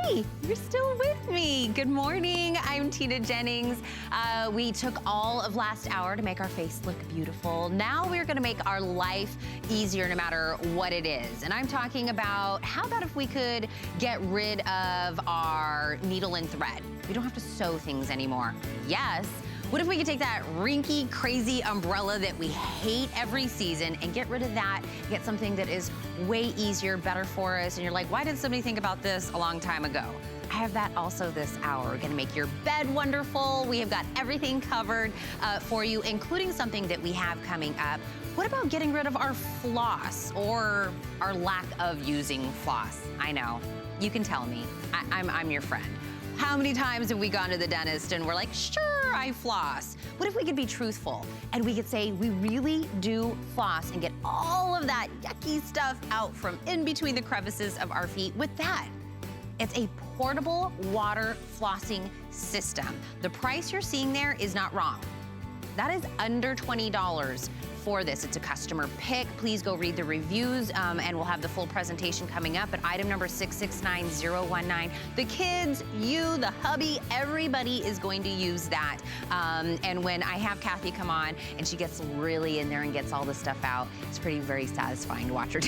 Hey, you're still with me. Good morning, I'm Tina Jennings. We took all of last hour to make our face look beautiful. Now we're gonna make our life easier no matter what it is. And I'm talking about, how about if we could get rid of our needle and thread? We don't have to sew things anymore. Yes. What if we could take that rinky, crazy umbrella that we hate every season and get rid of that, get something that is way easier, better for us, and you're like, why didn't somebody think about this a long time ago? I have that also this hour. We're gonna make your bed wonderful. We have got everything covered for you, including something that we have coming up. What about getting rid of our floss or our lack of using floss? I know, you can tell me, I'm your friend. How many times have we gone to the dentist and we're like, sure, I floss. What if we could be truthful and we could say we really do floss and get all of that yucky stuff out from in between the crevices of our feet with that? It's a portable water flossing system. The price you're seeing there is not wrong. That is under $20 for this. It's a customer pick. Please go read the reviews and we'll have the full presentation coming up at item number 669019. The kids, you, the hubby, everybody is going to use that. And when I have Kathy come on and she gets really in there and gets all the stuff out, it's very satisfying to watch her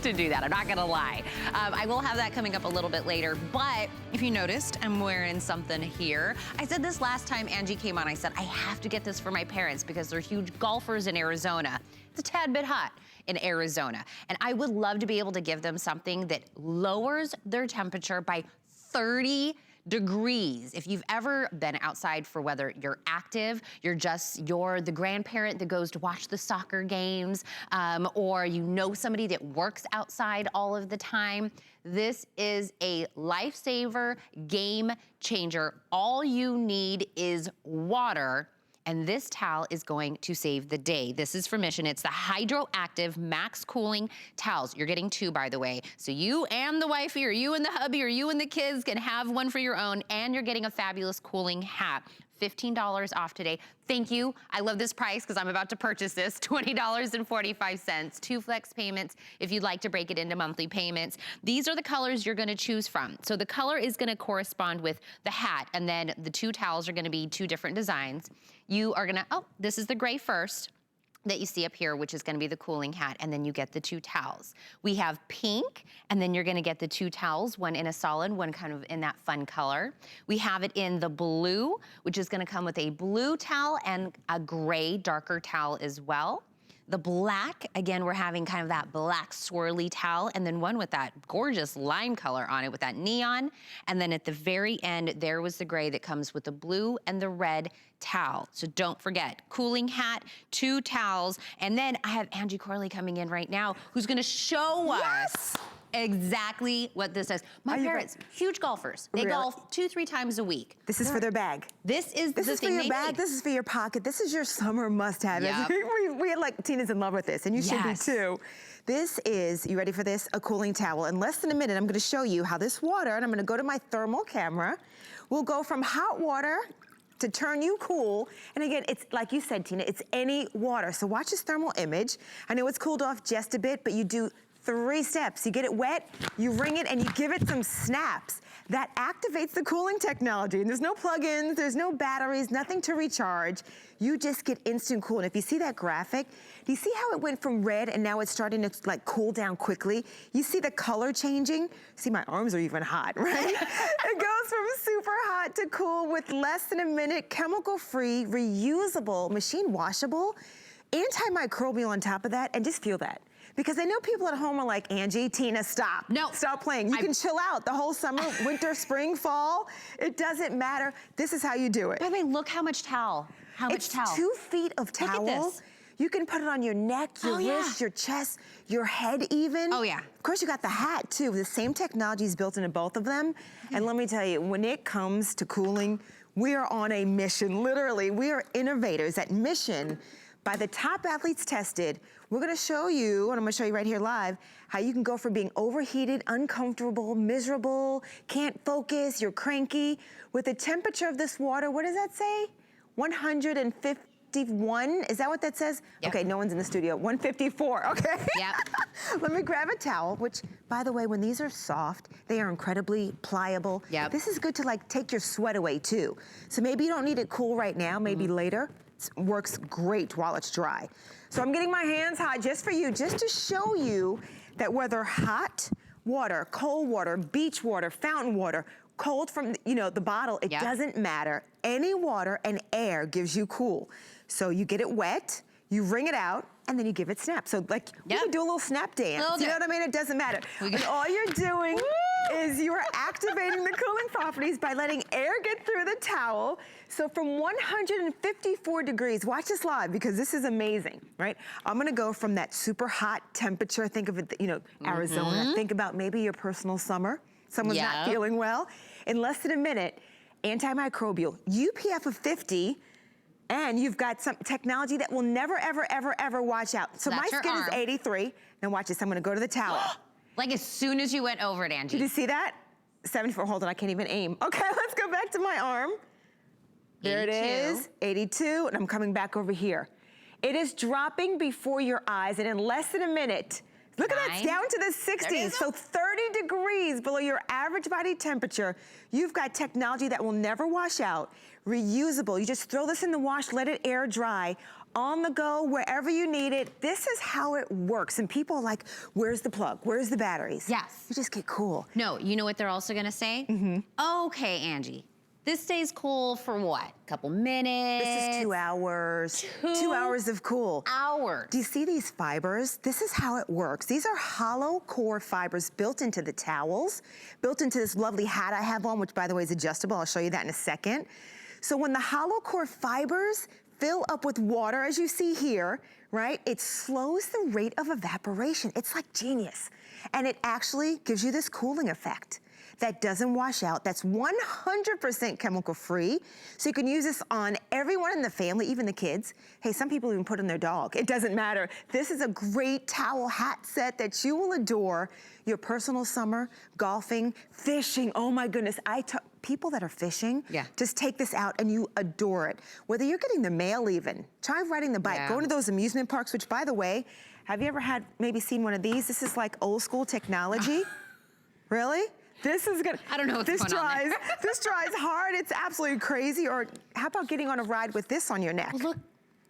to do that. I'm not gonna lie. I will have that coming up a little bit later, but if you noticed, I'm wearing something here. I said this last time Angie came on, I said, I have to get this for my parents because they're huge golfers in Arizona. It's a tad bit hot in Arizona. And I would love to be able to give them something that lowers their temperature by 30 degrees. If you've ever been outside for whether you're active, you're the grandparent that goes to watch the soccer games, or you know somebody that works outside all of the time, this is a lifesaver, game changer. All you need is water. And this towel is going to save the day. This is for Mission. It's the Hydroactive Max Cooling Towels. You're getting two, by the way. So you and the wifey, or you and the hubby, or you and the kids can have one for your own, and you're getting a fabulous cooling hat. $15 off today. Thank you. I love this price because I'm about to purchase this. $20.45. 2 flex payments if you'd like to break it into monthly payments. These are the colors you're going to choose from. So the color is going to correspond with the hat, and then the 2 towels are going to be 2 different designs. You are going to, oh, this is the gray first that you see up here, which is gonna be the cooling hat, and then you get the 2 towels. We have pink, and then you're gonna get the 2 towels, one in a solid, one kind of in that fun color. We have it in the blue, which is gonna come with a blue towel and a gray, darker towel as well. The black, again, we're having kind of that black swirly towel, and then one with that gorgeous lime color on it with that neon. And then at the very end, there was the gray that comes with the blue and the red towel. So don't forget, cooling hat, 2 towels, and then I have Angie Corley coming in right now, who's gonna show us exactly what this is. My parents, huge golfers. They golf 2-3 times a week. This is for their bag. This is the thing for your bag. This is for your pocket. This is your summer must-have. Yep. we had like, Tina's in love with this, and you should be too. This is, you ready for this? A cooling towel. In less than a minute, I'm gonna show you how this water, and I'm gonna go to my thermal camera, will go from hot water to turn you cool. And again, it's like you said, Tina, it's any water. So watch this thermal image. I know it's cooled off just a bit, but you do 3 steps. You get it wet, you wring it, and you give it some snaps. That activates the cooling technology. And there's no plugins, there's no batteries, nothing to recharge. You just get instant cool. And if you see that graphic, do you see how it went from red and now it's starting to like cool down quickly? You see the color changing? See, my arms are even hot, right? It goes from super hot to cool with less than a minute, chemical-free, reusable, machine washable, antimicrobial on top of that, and just feel that. Because I know people at home are like, Angie, Tina, stop. No. Stop playing. You can chill out the whole summer, winter, spring, fall. It doesn't matter. This is how you do it. By the way, look how much towel. It's 2 feet of towel. Look at this. You can put it on your neck, your wrist, your chest, your head even. Oh yeah. Of course you got the hat too. The same technology is built into both of them. And let me tell you, when it comes to cooling, we are on a mission, literally. We are innovators at Mission. By the top athletes tested, we're gonna show you, and I'm gonna show you right here live, how you can go from being overheated, uncomfortable, miserable, can't focus, you're cranky. With the temperature of this water, what does that say? 150 151, is that what that says? Yep. Okay, no one's in the studio. 154, okay. Yep. Let me grab a towel, which, by the way, when these are soft, they are incredibly pliable. Yep. This is good to like take your sweat away too. So maybe you don't need it cool right now, maybe later. It works great while it's dry. So I'm getting my hands hot just for you, just to show you that whether hot water, cold water, beach water, fountain water, cold from, the bottle, it doesn't matter. Any water and air gives you cool. So you get it wet, you wring it out, and then you give it snap. So like, you can do a little snap dance. You know what I mean? It doesn't matter. And all you're doing is you are activating the cooling properties by letting air get through the towel. So from 154 degrees, watch this live because this is amazing, right? I'm gonna go from that super hot temperature, think of it, Arizona, think about maybe your personal summer. Someone's not feeling well. In less than a minute, antimicrobial, UPF of 50, and you've got some technology that will never, ever, ever, ever wash out. So my skin is 83. Now watch this, I'm gonna go to the towel. Like as soon as you went over it, Angie. Did you see that? 74, hold on, I can't even aim. Okay, let's go back to my arm. There 82. It is, 82, and I'm coming back over here. It is dropping before your eyes, and in less than a minute, look at that, it's down to the 60s. So 30 degrees below your average body temperature. You've got technology that will never wash out, reusable. You just throw this in the wash, let it air dry, on the go, wherever you need it. This is how it works. And people are like, where's the plug? Where's the batteries? Yes. You just get cool. No, you know what they're also gonna say? Okay, Angie. This stays cool for what? A couple minutes? This is 2 hours. 2 hours of cool. Hours. Do you see these fibers? This is how it works. These are hollow core fibers built into the towels, built into this lovely hat I have on, which by the way is adjustable. I'll show you that in a second. So when the hollow core fibers fill up with water, as you see here, right? It slows the rate of evaporation. It's like genius. And it actually gives you this cooling effect that doesn't wash out, that's 100% chemical free. So you can use this on everyone in the family, even the kids. Hey, some people even put on their dog. It doesn't matter. This is a great towel hat set that you will adore. Your personal summer, golfing, fishing, oh my goodness. People that are fishing, just take this out and you adore it. Whether you're getting the mail even, try riding the bike, going to those amusement parks, which by the way, have you ever maybe seen one of these? This is like old school technology. Really? This is gonna, I don't know what's going on there. This dries hard, it's absolutely crazy. Or how about getting on a ride with this on your neck? Well, look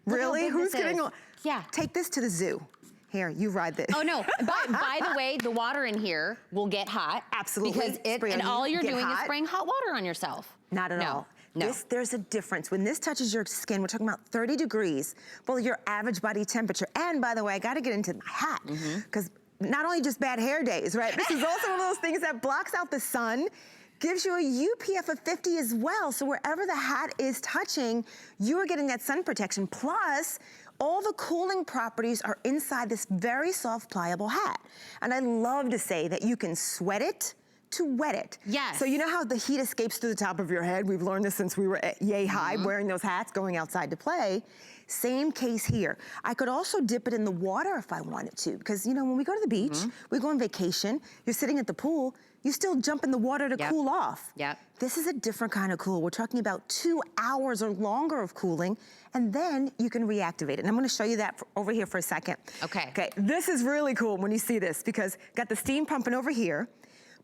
really? Who's getting on? Yeah. Take this to the zoo. Here, you ride this. Oh no, by the way, the water in here will get hot. Absolutely. Because and all you're doing is spraying hot water on yourself. Not at all. No. There's a difference. When this touches your skin, we're talking about 30 degrees below your average body temperature. And by the way, I gotta get into my hat, because not only just bad hair days, right? This is also one of those things that blocks out the sun, gives you a UPF of 50 as well. So wherever the hat is touching, you are getting that sun protection. Plus, all the cooling properties are inside this very soft, pliable hat. And I love to say that you can sweat it to wet it. Yes. So you know how the heat escapes through the top of your head? We've learned this since we were at yay high, wearing those hats, going outside to play. Same case here. I could also dip it in the water if I wanted to, because when we go to the beach, we go on vacation, you're sitting at the pool, you still jump in the water to cool off. This is a different kind of cool. We're talking about 2 hours or longer of cooling, and then you can reactivate it. And I'm gonna show you that over here for a second. Okay, this is really cool when you see this, because got the steam pumping over here.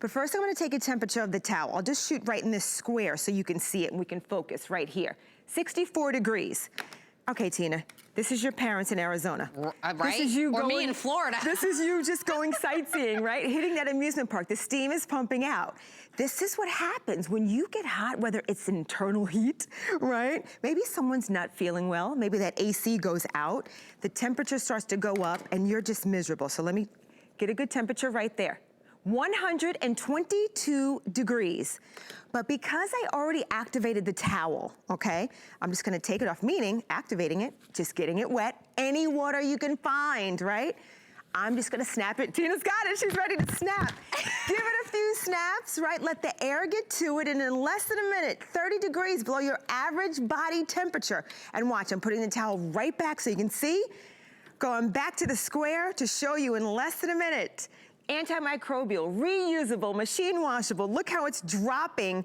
But first I'm gonna take a temperature of the towel. I'll just shoot right in this square so you can see it and we can focus right here. 64 degrees. Okay, Tina, this is your parents in Arizona. Right? This is you or me in Florida. This is you just going sightseeing, right? Hitting that amusement park. The steam is pumping out. This is what happens when you get hot, whether it's internal heat, right? Maybe someone's not feeling well. Maybe that AC goes out. The temperature starts to go up and you're just miserable. So let me get a good temperature right there. 122 degrees. But because I already activated the towel, okay, I'm just gonna take it off, meaning activating it, just getting it wet, any water you can find, right? I'm just gonna snap it. Tina's got it, she's ready to snap. Give it a few snaps, right? Let the air get to it, and in less than a minute, 30 degrees below your average body temperature. And watch, I'm putting the towel right back so you can see. Going back to the square to show you in less than a minute. Antimicrobial, reusable, machine washable. Look how it's dropping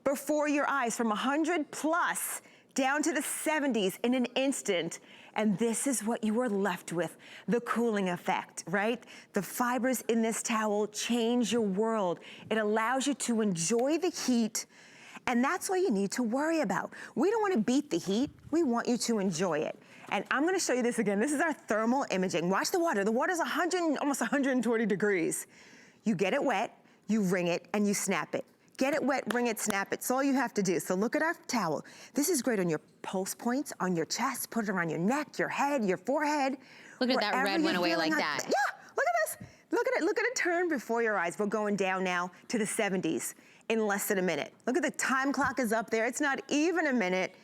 before your eyes from 100 plus down to the 70s in an instant. And this is what you are left with, the cooling effect, right? The fibers in this towel change your world. It allows you to enjoy the heat, and that's all you need to worry about. We don't want to beat the heat. We want you to enjoy it. And I'm going to show you this again. This is our thermal imaging. Watch the water. The water's almost 120 degrees. You get it wet, you wring it, and you snap it. Get it wet, wring it, snap it. It's all you have to do. So look at our towel. This is great on your pulse points, on your chest, put it around your neck, your head, your forehead. Look at that red went away like that. Yeah, look at this. Look at it. Look at it turn before your eyes. We're going down now to the 70s in less than a minute. Look at the time clock is up there. It's not even a minute.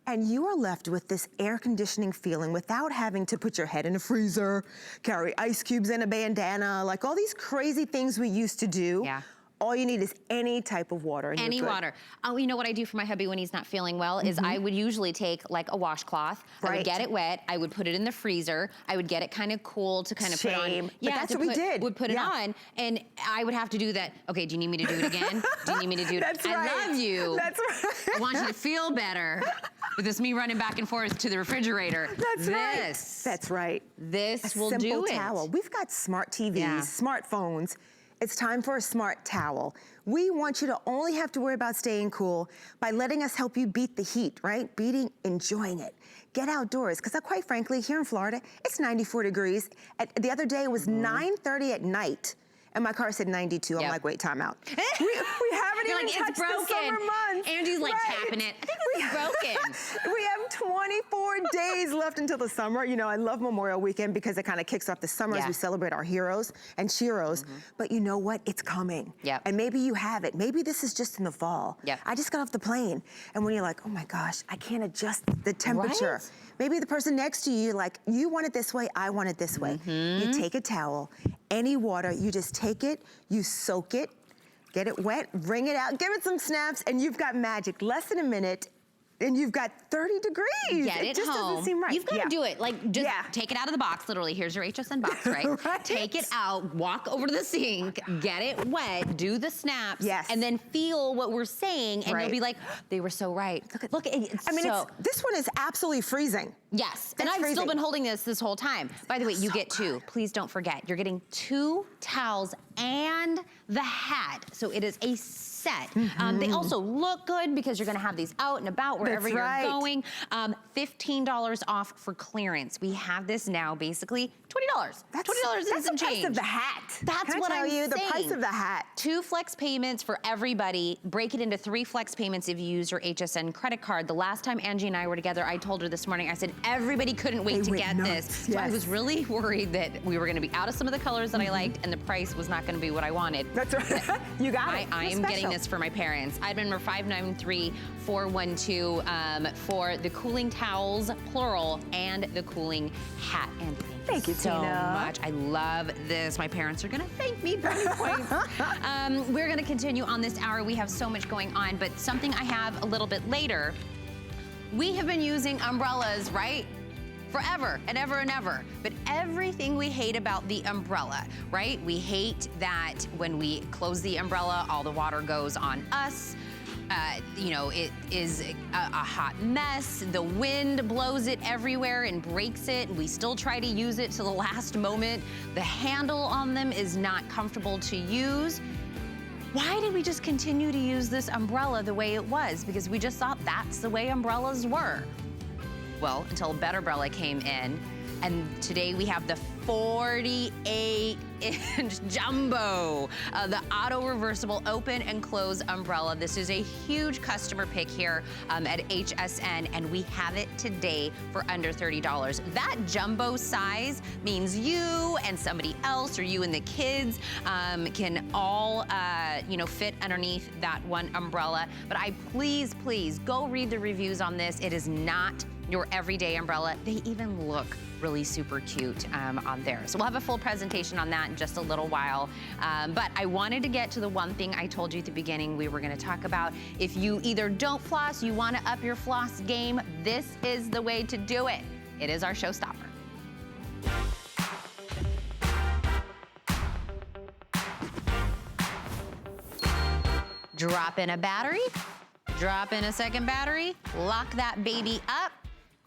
And you are left with this air conditioning feeling without having to put your head in a freezer, carry ice cubes in a bandana, like all these crazy things we used to do. Yeah. All you need is any type of water. And any water. Oh, you know what I do for my hubby when he's not feeling well is I would usually take like a washcloth. I would get it wet. I would put it in the freezer. I would get it kind of cool to kind of put on. Yeah, but that's what we did. Would put it on, and I would have to do that. Okay, do you need me to do it again? Do you need me to do it? That's right. I love you. That's right. I want you to feel better. With this me running back and forth to the refrigerator. That's right. That's right. This will do it. Simple towel. We've got smart TVs, smartphones. It's time for a smart towel. We want you to only have to worry about staying cool by letting us help you beat the heat, right? Enjoying it. Get outdoors, because quite frankly, here in Florida, it's 94 degrees. The other day, it was 9:30 at night, and my car said 92. I'm like, wait, time out. we haven't even touched the summer months. Angie's like tapping it. I think it's broken. We have 24 days left until the summer. You know, I love Memorial Weekend because it kind of kicks off the summer as we celebrate our heroes and sheroes. But you know what? It's coming. And maybe you have it. Maybe this is just in the fall. I just got off the plane. And when you're like, oh my gosh, I can't adjust the temperature. Maybe the person next to you, like, you want it this way, I want it this way. You take a towel, any water, you just take it, you soak it, get it wet, wring it out, give it some snaps, and you've got magic. Less than a minute, and you've got 30 degrees. Get it just home. Doesn't seem right. You've got to do it. Like, just take it out of the box, literally. Here's your HSN box, right? Take it out, walk over to the sink, get it wet, do the snaps, and then feel what we're saying, and you'll be like, they were so right. Look, it's this one is absolutely freezing. Yes, and I've still been holding this whole time. By the way, you get two. Please don't forget, you're getting 2 towels and the hat. So it is a set. They also look good because you're gonna have these out and about wherever you're going. $15 off for clearance. We have this now basically $20. That's $20 is some change. That's the price of the hat. That's what I'm saying. The price of the hat. 2 flex payments for everybody. Break it into 3 flex payments if you use your HSN credit card. The last time Angie and I were together, I told her this morning, I said, everybody couldn't wait to get this. So I was really worried that we were gonna be out of some of the colors that I liked and the price was not gonna be what I wanted. That's right. You got it. I am getting this for my parents. Item number 593412 for the cooling towels, plural, and the cooling hat. And thank you so much. I love this. My parents are gonna thank me. Brownie points. We're gonna continue on this hour. We have so much going on, but something I have a little bit later. We have been using umbrellas, right? Forever and ever and ever. But everything we hate about the umbrella, right? We hate that when we close the umbrella, all the water goes on us. You know, it is a hot mess. The wind blows it everywhere and breaks it. We still try to use it to the last moment. The handle on them is not comfortable to use. Why did we just continue to use this umbrella the way it was? Because we just thought that's the way umbrellas were. Well, until a better umbrella came in, and today we have the 48-inch jumbo, the auto reversible open and close umbrella. This is a huge customer pick here at HSN, and we have it today for under $30. That jumbo size means you and somebody else, or you and the kids, can all fit underneath that one umbrella. But please go read the reviews on this. It is not your everyday umbrella. They even look really super cute on there. So we'll have a full presentation on that in just a little while. But I wanted to get to the one thing I told you at the beginning we were gonna talk about. If you either don't floss, you wanna up your floss game, this is the way to do it. It is our showstopper. Drop in a battery, Drop in a second battery, lock that baby up.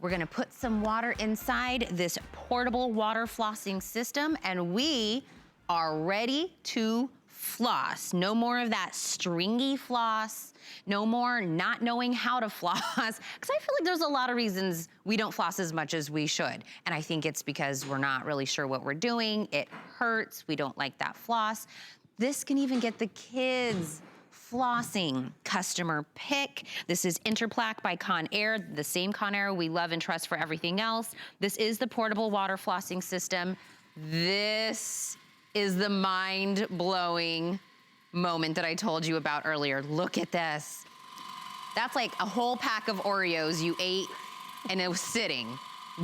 We're gonna put some water inside this portable water flossing system, and we are ready to floss. No more of that stringy floss, no more not knowing how to floss, because I feel like there's a lot of reasons we don't floss as much as we should. And I think it's because we're not really sure what we're doing. It hurts, we don't like that floss. This can even get the kids flossing. Customer pick. This is Interplaque by Conair, the same Conair we love and trust for everything else. This is the portable water flossing system. This is the mind-blowing moment that I told you about earlier. Look at this. That's like a whole pack of Oreos you ate and it was sitting,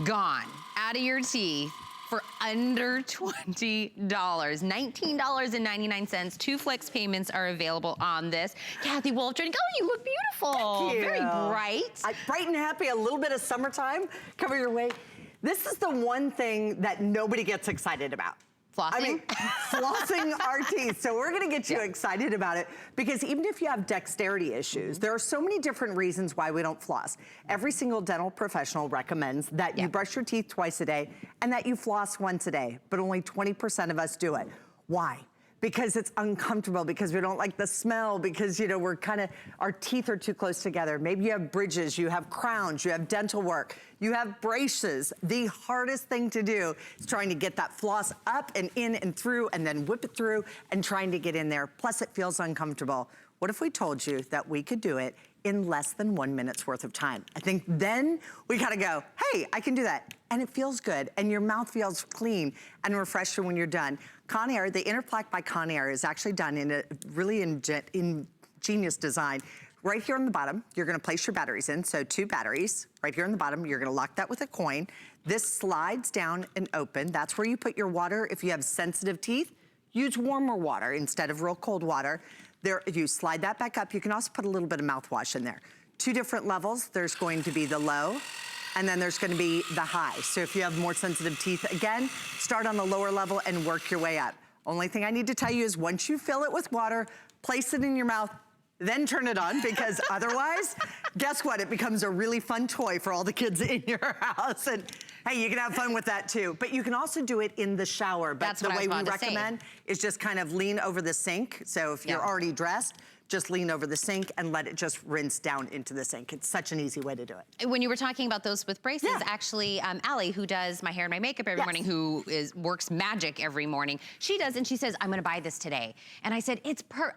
gone, out of your teeth for under $20. $19.99. 2 flex payments are available on this. Kathy Wolf, oh, you look beautiful. Thank you. Very bright. Bright and happy, a little bit of summertime, cover your way. This is the one thing that nobody gets excited about. Flossing? I mean, flossing our teeth. So we're gonna get you excited about it, because even if you have dexterity issues, there are so many different reasons why we don't floss. Every single dental professional recommends that you brush your teeth twice a day and that you floss once a day, but only 20% of us do it. Why? Because it's uncomfortable, because we don't like the smell, because, you know, we're kind of, our teeth are too close together. Maybe you have bridges, you have crowns, you have dental work, you have braces. The hardest thing to do is trying to get that floss up and in and through, and then whip it through and trying to get in there. Plus it feels uncomfortable. What if we told you that we could do it in less than 1 minute's worth of time? I think then we gotta go, hey, I can do that. And it feels good, and your mouth feels clean and refreshed when you're done. Conair, the Interplaque by Conair is actually done in a really ingenious design. Right here on the bottom, you're gonna place your batteries in, so 2 batteries. Right here on the bottom, you're gonna lock that with a coin. This slides down and open. That's where you put your water. If you have sensitive teeth, use warmer water instead of real cold water. There, you slide that back up. You can also put a little bit of mouthwash in there. 2 different levels. There's going to be the low, and then there's gonna be the high. So if you have more sensitive teeth, again, start on the lower level and work your way up. Only thing I need to tell you is once you fill it with water, place it in your mouth, then turn it on, because otherwise, guess what? It becomes a really fun toy for all the kids in your house. And hey, you can have fun with that too. But you can also do it in the shower. But the way we recommend is just kind of lean over the sink. So if you're already dressed, just lean over the sink and let it just rinse down into the sink. It's such an easy way to do it. When you were talking about those with braces, actually, Allie, who does my hair and my makeup every morning, who works magic every morning, she does, and she says, I'm gonna buy this today. And I said,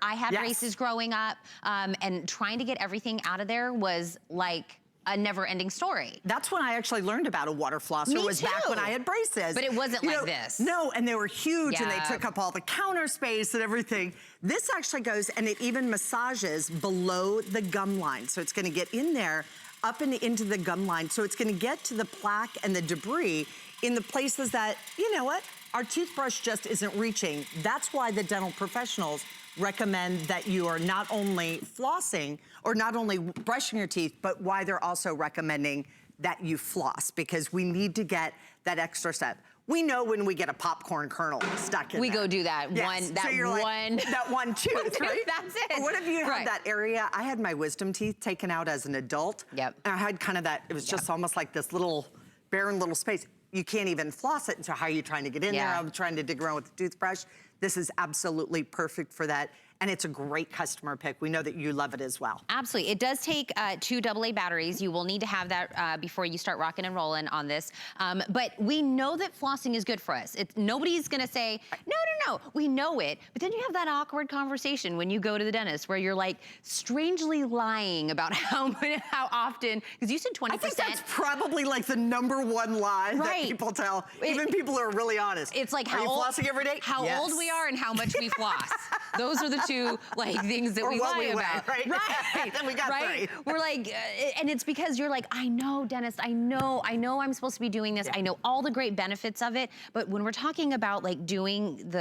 I had braces growing up, and trying to get everything out of there was like a never-ending story. That's when I actually learned about a water flosser. Me was too. Back when I had braces. But it wasn't like this. No, and they were huge, and they took up all the counter space and everything. This actually goes, and it even massages below the gum line. So it's gonna get in there, up and into the gum line. So it's gonna get to the plaque and the debris in the places that, you know what, our toothbrush just isn't reaching. That's why the dental professionals recommend that you are not only flossing or not only brushing your teeth, but why they're also recommending that you floss, because we need to get that extra step. We know when we get a popcorn kernel stuck in there. We go do that that one tooth, right? That's it. Or what if you had that area? I had my wisdom teeth taken out as an adult. Yep. And I had kind of that, it was just almost like this little barren little space. You can't even floss it, so how are you trying to get in there? I'm trying to dig around with the toothbrush. This is absolutely perfect for that. And it's a great customer pick. We know that you love it as well. Absolutely. It does take 2 AA batteries. You will need to have that before you start rocking and rolling on this. But we know that flossing is good for us. Nobody's gonna say, no, we know it. But then you have that awkward conversation when you go to the dentist where you're like strangely lying about how often, because you said 20%. I think that's probably like the #1 lie that people tell, even people who are really honest. It's like are you flossing every day? How old we are and how much we floss. Those are the 2 like things that we lie about. Right? Then we got 3. We're like, and it's because you're like, I know, dentist, I know I'm supposed to be doing this. I know all the great benefits of it. But when we're talking about like doing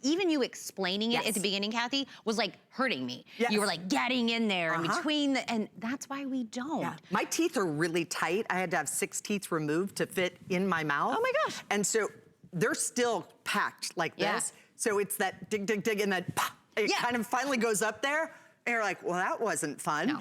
even you explaining it at the beginning, Kathy, was like hurting me. You were like getting in there in between, and that's why we don't. My teeth are really tight. I had to have 6 teeth removed to fit in my mouth. Oh my gosh. And so they're still packed like this. So it's that dig, dig, dig, and then pop. It kind of finally goes up there, and you're like, well, that wasn't fun. No.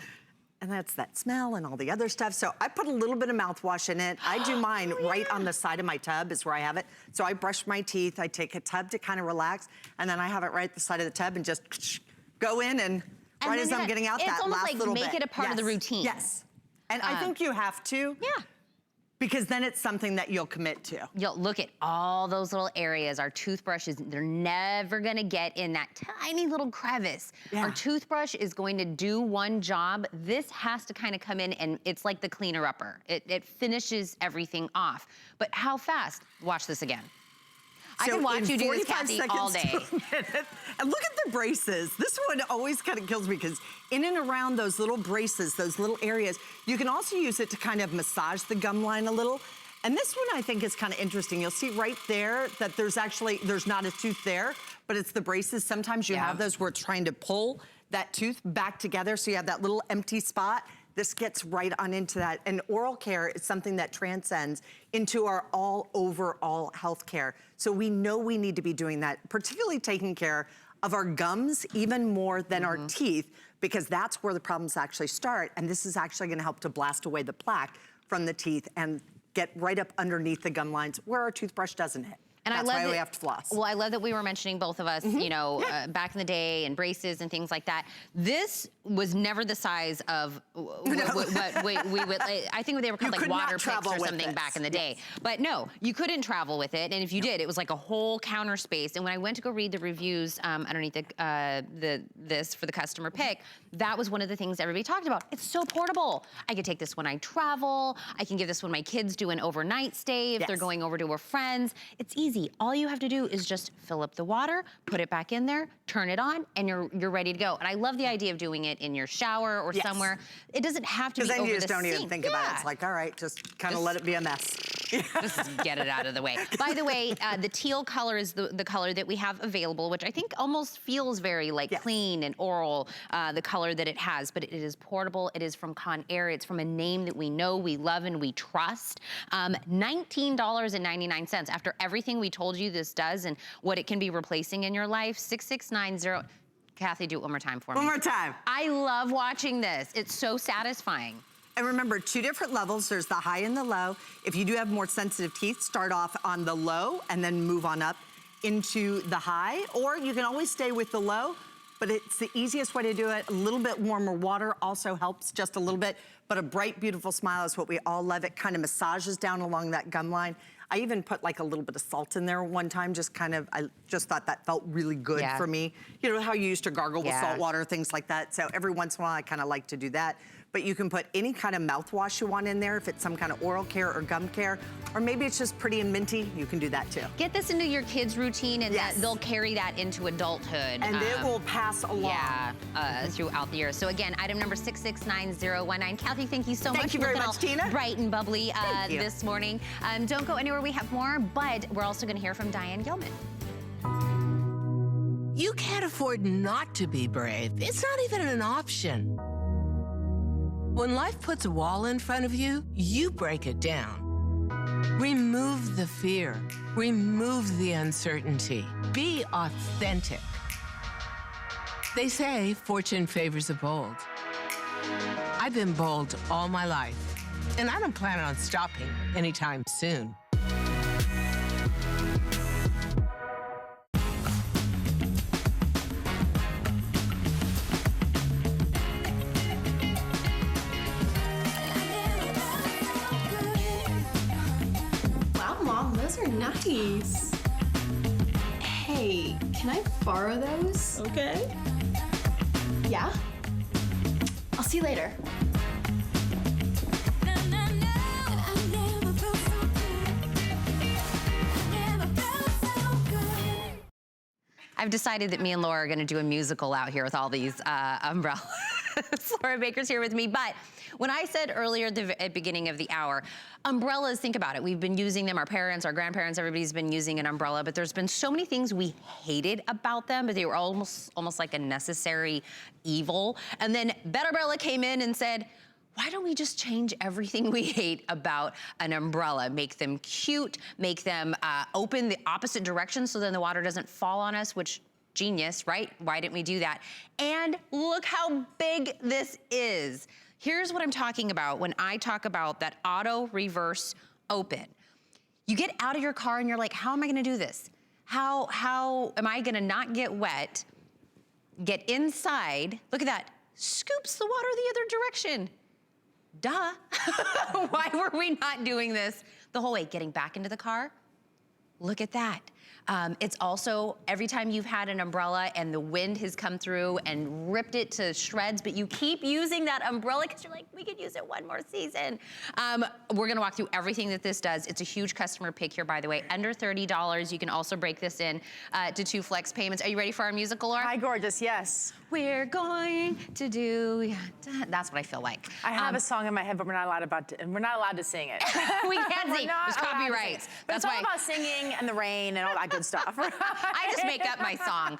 and that's that smell and all the other stuff. So I put a little bit of mouthwash in it. I do mine right on the side of my tub is where I have it. So I brush my teeth, I take a tub to kind of relax, and then I have it right at the side of the tub and just go in and right as I'm getting out that last little bit. It's almost like make it a part of the routine. Yes, and I think you have to. Yeah. Because then it's something that you'll commit to. You'll look at all those little areas. Our toothbrushes, they're never gonna get in that tiny little crevice. Yeah. Our toothbrush is going to do one job. This has to kind of come in and it's like the cleaner-upper. It finishes everything off. But how fast? Watch this again. I can watch you do this, Kathy, all day. And look at the braces. This one always kind of kills me because in and around those little braces, those little areas, you can also use it to kind of massage the gum line a little. And this one I think is kind of interesting. You'll see right there that there's not a tooth there, but it's the braces. Sometimes you have those where it's trying to pull that tooth back together so you have that little empty spot. This gets right on into that. And oral care is something that transcends into our overall health care. So we know we need to be doing that, particularly taking care of our gums even more than our teeth, because that's where the problems actually start. And this is actually gonna help to blast away the plaque from the teeth and get right up underneath the gum lines where our toothbrush doesn't hit. And that's I love why we have to floss. Well, I love that we were mentioning both of us, you know, back in the day and braces and things like that. This was never the size of what we would, I think they were called like water picks or something back in the day. But no, you couldn't travel with it. And if you did, it was like a whole counter space. And when I went to go read the reviews underneath this for the customer pick, that was one of the things everybody talked about. It's so portable. I could take this when I travel. I can give this when my kids do an overnight stay, if they're going over to a friend's. It's easy. All you have to do is just fill up the water, put it back in there, turn it on, and you're ready to go. And I love the idea of doing it in your shower or somewhere. It doesn't have to be over the sink. Because then you just don't even think about it. It's like, all right, just kind of let it be a mess. Just get it out of the way. By the way, the teal color is the color that we have available, which I think almost feels very like clean and oral, the color that it has, but it is portable. It is from Conair. It's from a name that we know, we love, and we trust. $19.99 after everything we told you this does and what it can be replacing in your life. 6690. Kathy, do it one more time for me. One more time. I love watching this. It's so satisfying. And remember, 2 different levels. There's the high and the low. If you do have more sensitive teeth, start off on the low and then move on up into the high. Or you can always stay with the low, but it's the easiest way to do it. A little bit warmer water also helps just a little bit. But a bright, beautiful smile is what we all love. It kind of massages down along that gum line. I even put like a little bit of salt in there one time, just kind of, I just thought that felt really good for me. You know how you used to gargle with salt water, things like that. So every once in a while, I kind of like to do that. But you can put any kind of mouthwash you want in there, if it's some kind of oral care or gum care, or maybe it's just pretty and minty, you can do that too. Get this into your kids' routine and that they'll carry that into adulthood. And it will pass along. Throughout the year. So again, item number 669019. Kathy, thank you so much. Thank you very much, Tina. Bright and bubbly this morning. Don't go anywhere, we have more, but we're also gonna hear from Diane Gilman. You can't afford not to be brave. It's not even an option. When life puts a wall in front of you, you break it down. Remove the fear. Remove the uncertainty. Be authentic. They say fortune favors the bold. I've been bold all my life, and I don't plan on stopping anytime soon. Those are nice. Hey, can I borrow those? Okay. Yeah? I'll see you later. I've decided that me and Laura are gonna do a musical out here with all these umbrellas. Laura Baker's here with me, but when I said earlier at the beginning of the hour, umbrellas, think about it. We've been using them, our parents, our grandparents, everybody's been using an umbrella, but there's been so many things we hated about them, but they were almost like a necessary evil. And then Better Umbrella came in and said, why don't we just change everything we hate about an umbrella? Make them cute, make them open the opposite direction so then the water doesn't fall on us, which, genius, right? Why didn't we do that? And look how big this is. Here's what I'm talking about when I talk about that auto reverse open. You get out of your car and you're like, how am I gonna do this? How am I gonna not get wet, get inside, look at that, scoops the water the other direction. Duh. Why were we not doing this the whole way? Getting back into the car, look at that. It's also, every time you've had an umbrella and the wind has come through and ripped it to shreds, but you keep using that umbrella because you're like, we could use it one more season. We're gonna walk through everything that this does. It's a huge customer pick here, by the way, under $30. You can also break this in to 2 flex payments. Are you ready for our musical, Laura? Hi, gorgeous, yes. We're going to do, that's what I feel like. I have a song in my head, but we're not allowed to sing it. We can't sing, there's copyrights. But it's all about singing and the rain and all that good stuff. I just make up my song.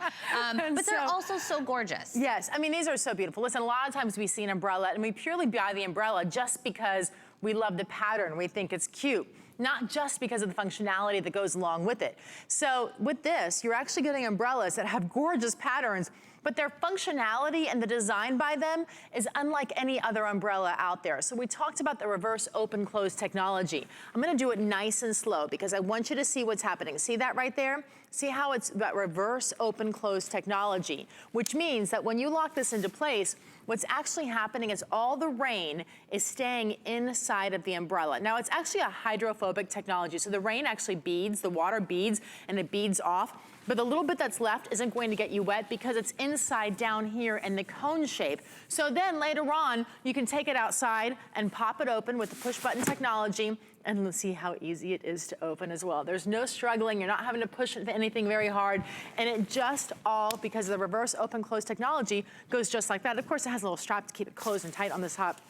But they're also so gorgeous. Yes, I mean, these are so beautiful. Listen, a lot of times we see an umbrella and we purely buy the umbrella just because we love the pattern, we think it's cute. Not just because of the functionality that goes along with it. So with this, you're actually getting umbrellas that have gorgeous patterns, but their functionality and the design by them is unlike any other umbrella out there. So we talked about the reverse open close technology. I'm gonna do it nice and slow because I want you to see what's happening. See that right there? See how it's that reverse open close technology, which means that when you lock this into place, what's actually happening is all the rain is staying inside of the umbrella. Now it's actually a hydrophobic technology, so the rain actually beads, the water beads, and it beads off. But the little bit that's left isn't going to get you wet because it's inside down here in the cone shape. So then later on, you can take it outside and pop it open with the push button technology, and let's see how easy it is to open as well. There's no struggling, you're not having to push anything very hard, and it just all, because of the reverse open close technology, goes just like that. Of course, it has a little strap to keep it closed and tight on the top.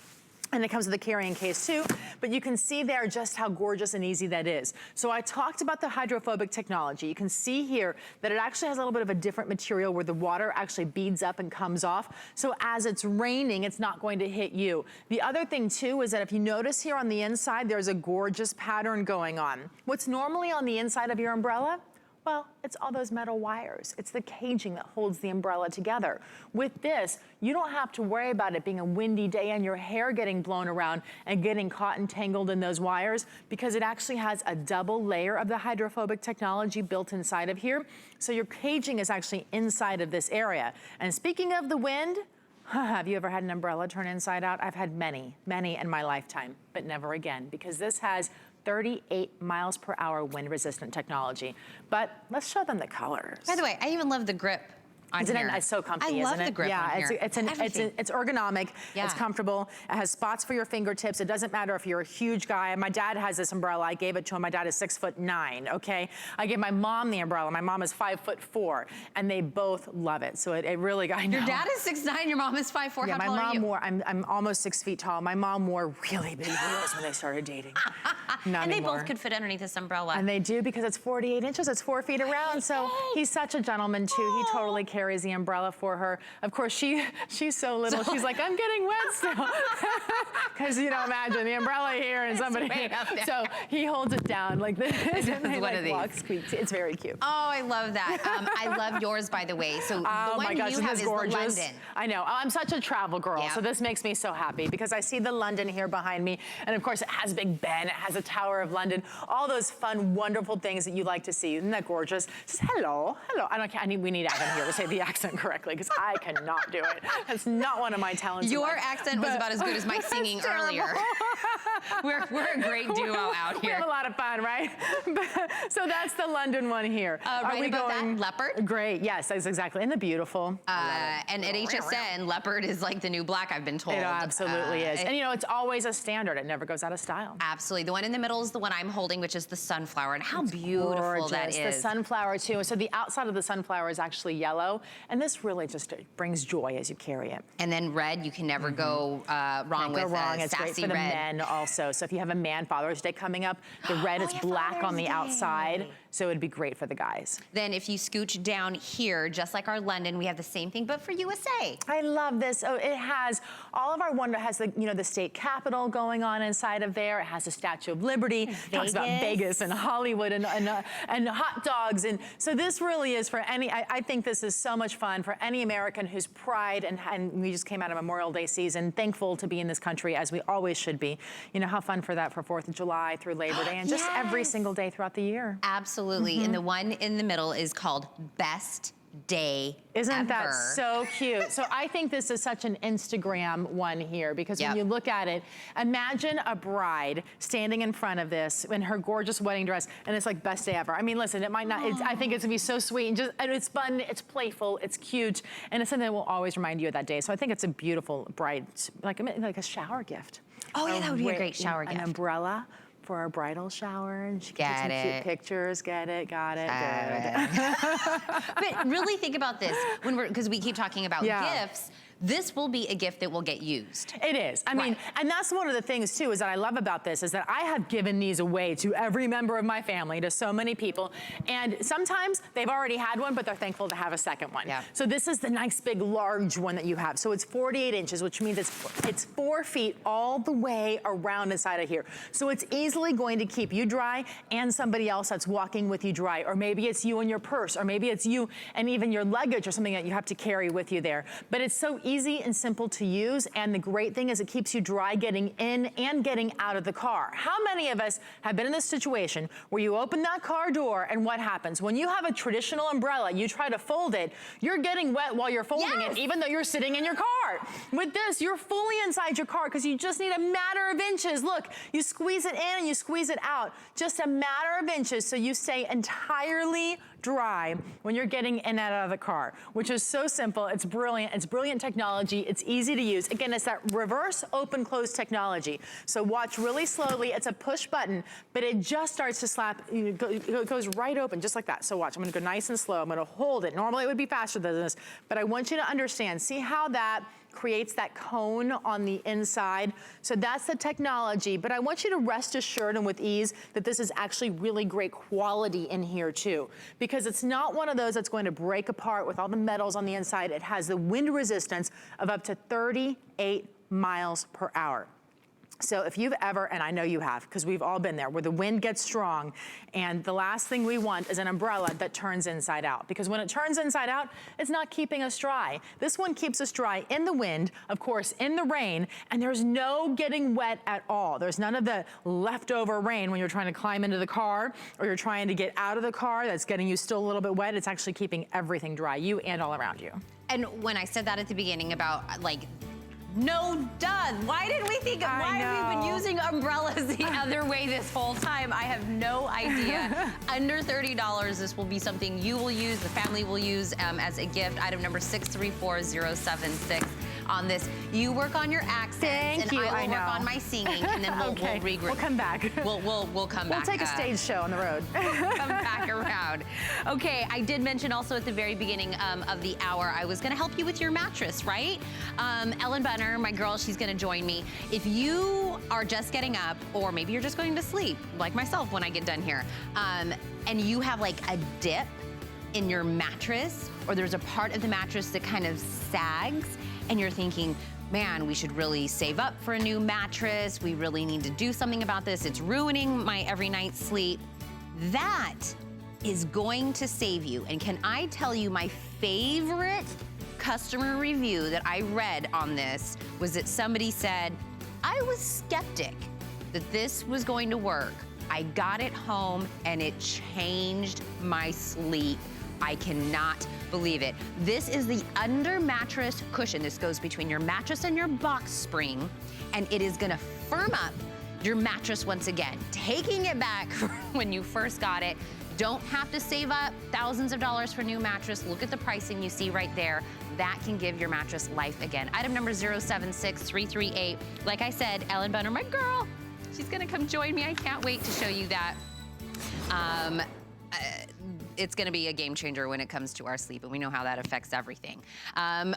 And it comes with a carrying case too, but you can see there just how gorgeous and easy that is. So I talked about the hydrophobic technology. You can see here that it actually has a little bit of a different material where the water actually beads up and comes off. So as it's raining, it's not going to hit you. The other thing too is that if you notice here on the inside, there's a gorgeous pattern going on. What's normally on the inside of your umbrella? Well, it's all those metal wires. It's the caging that holds the umbrella together. With this, you don't have to worry about it being a windy day and your hair getting blown around and getting caught and tangled in those wires because it actually has a double layer of the hydrophobic technology built inside of here. So your caging is actually inside of this area. And speaking of the wind, have you ever had an umbrella turn inside out? I've had many, many in my lifetime, but never again because this has 38 miles per hour wind resistant technology. But let's show them the colors. By the way, I even love the grip on Isn't here. it's so comfy, I love isn't it? the grip on here. It's ergonomic, Yeah. it's comfortable, it has spots for your fingertips. It doesn't matter if you're a huge guy. My dad has this umbrella, I gave it to him. My dad is 6'9", okay? I gave my mom the umbrella. My mom is 5'4", and they both love it. So it really, I know. Your dad is 6'9", your mom is 5'4". Yeah, How tall are you? I'm almost 6 feet tall. My mom wore really big heels when they started dating. Not and anymore. they both could fit underneath this umbrella. And they do because it's 48 inches, it's 4 feet around. So he's such a gentleman too. He totally carries the umbrella for her. Of course, she's so little. She's like, I'm getting wet still. Because you know, imagine the umbrella here and somebody. So he holds it down like this. And they like walk squeaks. It's very cute. Oh, I love that. I love yours, by the way. So the one you have is gorgeous. the London. I know. I'm such a travel girl, so this makes me so happy because I see the London here behind me, and of course it has Big Ben, it has a Tower of London, all those fun, wonderful things that you like to see. Isn't that gorgeous? Just hello, hello. We need Evan here to say the accent correctly because I cannot do it. That's not one of my talents. Your accent was about as good as my singing earlier. We're a great duo out here. We have a lot of fun, right? So that's the London one here. Right above that, leopard. Great, yes, that's exactly. Isn't it beautiful? And at HSN, leopard is like the new black, I've been told. It absolutely is. And you know, it's always a standard. It never goes out of style. Absolutely. The one in the middle is the one I'm holding, which is the sunflower. And how beautiful that is. The sunflower too. So the outside of the sunflower is actually yellow. And this really just brings joy as you carry it. And then red, you can never go wrong with. It's sassy great for the red. men also. So if you have a man, Father's Day coming up, the red is black on the outside. so it'd be great for the guys. Then if you scooch down here, just like our London, we have the same thing, but for USA. I love this. Oh, it has all of our wonder, has the, you know, the state capitol going on inside of there. It has the Statue of Liberty. Talks about Vegas and Hollywood and hot dogs. And so this really is for any, I think this is so much fun for any American who's pride, and we just came out of Memorial Day season, thankful to be in this country as we always should be. You know, how fun for that for 4th of July through Labor Day and just every single day throughout the year. Absolutely. And the one in the middle is called Best Day Isn't that Ever. so cute? So I think this is such an Instagram one here, because when you look at it, imagine a bride standing in front of this in her gorgeous wedding dress, and it's like best day ever. I mean, listen, it might not, I think it's gonna be so sweet, and it's fun, it's playful, it's cute, and it's something that will always remind you of that day. So I think it's a beautiful bride, like a shower gift. Oh yeah, that would be a great shower gift. An umbrella for our bridal shower, and she can take some cute pictures. Get it, got it, good. But really think about this, because we keep talking about gifts. This will be a gift that will get used. It is. I mean, and that's one of the things too, is that I love about this, is that I have given these away to every member of my family, to so many people. And sometimes they've already had one, but they're thankful to have a second one. So this is the nice big large one that you have. So it's 48 inches, which means it's 4 feet all the way around inside of here. So it's easily going to keep you dry and somebody else that's walking with you dry. Or maybe it's you and your purse, or maybe it's you and even your luggage or something that you have to carry with you there. But it's so easy and simple to use, and the great thing is it keeps you dry getting in and getting out of the car. How many of us have been in this situation where you open that car door and what happens? When you have a traditional umbrella, you try to fold it, you're getting wet while you're folding it, even though you're sitting in your car. With this, you're fully inside your car because you just need a matter of inches. Look, you squeeze it in and you squeeze it out. Just a matter of inches, so you stay entirely dry when you're getting in and out of the car, which is so simple. It's brilliant. It's brilliant technology. It's easy to use. Again, it's that reverse open close technology. So watch really slowly. It's a push button, but it just starts to slap. It goes right open just like that. So watch. I'm going to go nice and slow. I'm going to hold it. Normally it would be faster than this, but I want you to understand. See how that creates that cone on the inside. So that's the technology, but I want you to rest assured and with ease that this is actually really great quality in here too, because it's not one of those that's going to break apart with all the metals on the inside. It has the wind resistance of up to 38 miles per hour. So if you've ever, and I know you have, because we've all been there, where the wind gets strong, and the last thing we want is an umbrella that turns inside out. Because when it turns inside out, it's not keeping us dry. This one keeps us dry in the wind, of course, in the rain, and there's no getting wet at all. There's none of the leftover rain when you're trying to climb into the car, or you're trying to get out of the car that's getting you still a little bit wet. It's actually keeping everything dry, you and all around you. And when I said that at the beginning about, like, no, duh. Why didn't we think of, why have we been using umbrellas the other way this whole time? I have no idea. Under $30, this will be something you will use, the family will use as a gift. Item number 634076 on this. You work on your accents, and I will work on my singing, and then we'll regroup. We'll come back. We'll come back. We'll take a stage show on the road. Come back around. Okay, I did mention also at the very beginning of the hour, I was gonna help you with your mattress, right? Ellen Bunner, my girl, she's gonna join me. If you are just getting up, or maybe you're just going to sleep, like myself when I get done here, and you have like a dip in your mattress, or there's a part of the mattress that kind of sags, and you're thinking, man, we should really save up for a new mattress. We really need to do something about this. It's ruining my every night's sleep. That is going to save you. And can I tell you, my favorite customer review that I read on this was that somebody said, I was skeptic that this was going to work. I got it home and it changed my sleep. I cannot believe it. This is the under mattress cushion. This goes between your mattress and your box spring, and it is gonna firm up your mattress once again, taking it back from when you first got it. Don't have to save up thousands of dollars for a new mattress. Look at the pricing you see right there. That can give your mattress life again. Item number 076338. Like I said, Ellen Bunner, my girl, she's gonna come join me. I can't wait to show you that. It's gonna be a game changer when it comes to our sleep, and we know how that affects everything.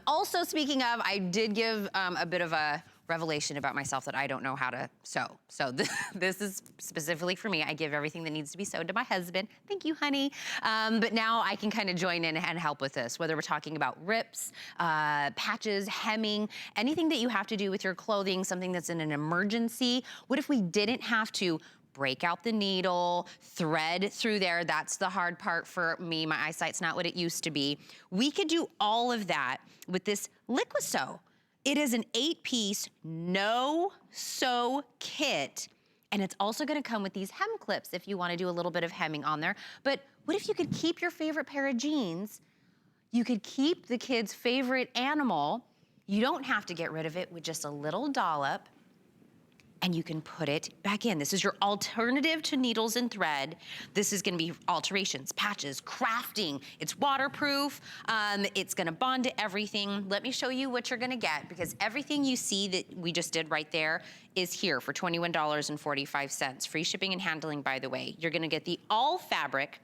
Also, speaking of, I did give a bit of a revelation about myself that I don't know how to sew. So this is specifically for me. I give everything that needs to be sewed to my husband. Thank you, honey. But now I can kind of join in and help with this, whether we're talking about rips, patches, hemming, anything that you have to do with your clothing, something that's in an emergency. What if we didn't have to break out the needle, thread through there? That's the hard part for me. My eyesight's not what it used to be. We could do all of that with this LiquiSew. It is an 8-piece no-sew kit, and it's also gonna come with these hem clips if you wanna do a little bit of hemming on there. But what if you could keep your favorite pair of jeans? You could keep the kid's favorite animal. You don't have to get rid of it with just a little dollop, and you can put it back in. This is your alternative to needles and thread. This is gonna be alterations, patches, crafting. It's waterproof. It's gonna bond to everything. Let me show you what you're gonna get, because everything you see that we just did right there is here for $21.45. Free shipping and handling, by the way. You're gonna get the all fabric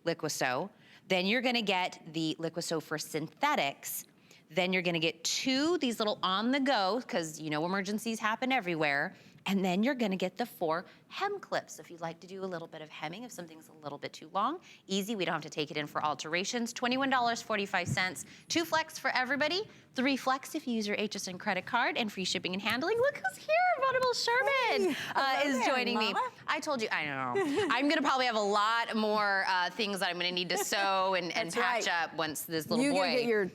LiquiSew. Then you're gonna get the LiquiSew for synthetics. Then you're gonna get 2, these little on the go, because you know emergencies happen everywhere. And then you're gonna get the 4 hem clips if you'd like to do a little bit of hemming if something's a little bit too long. Easy, we don't have to take it in for alterations. $21.45, 2 flex for everybody, 3 flex if you use your HSN credit card, and free shipping and handling. Look who's here, Vulnerable Sherman is joining me. I told you, I know. I'm gonna probably have a lot more things that I'm gonna need to sew and patch up once this little boy. You gotta get your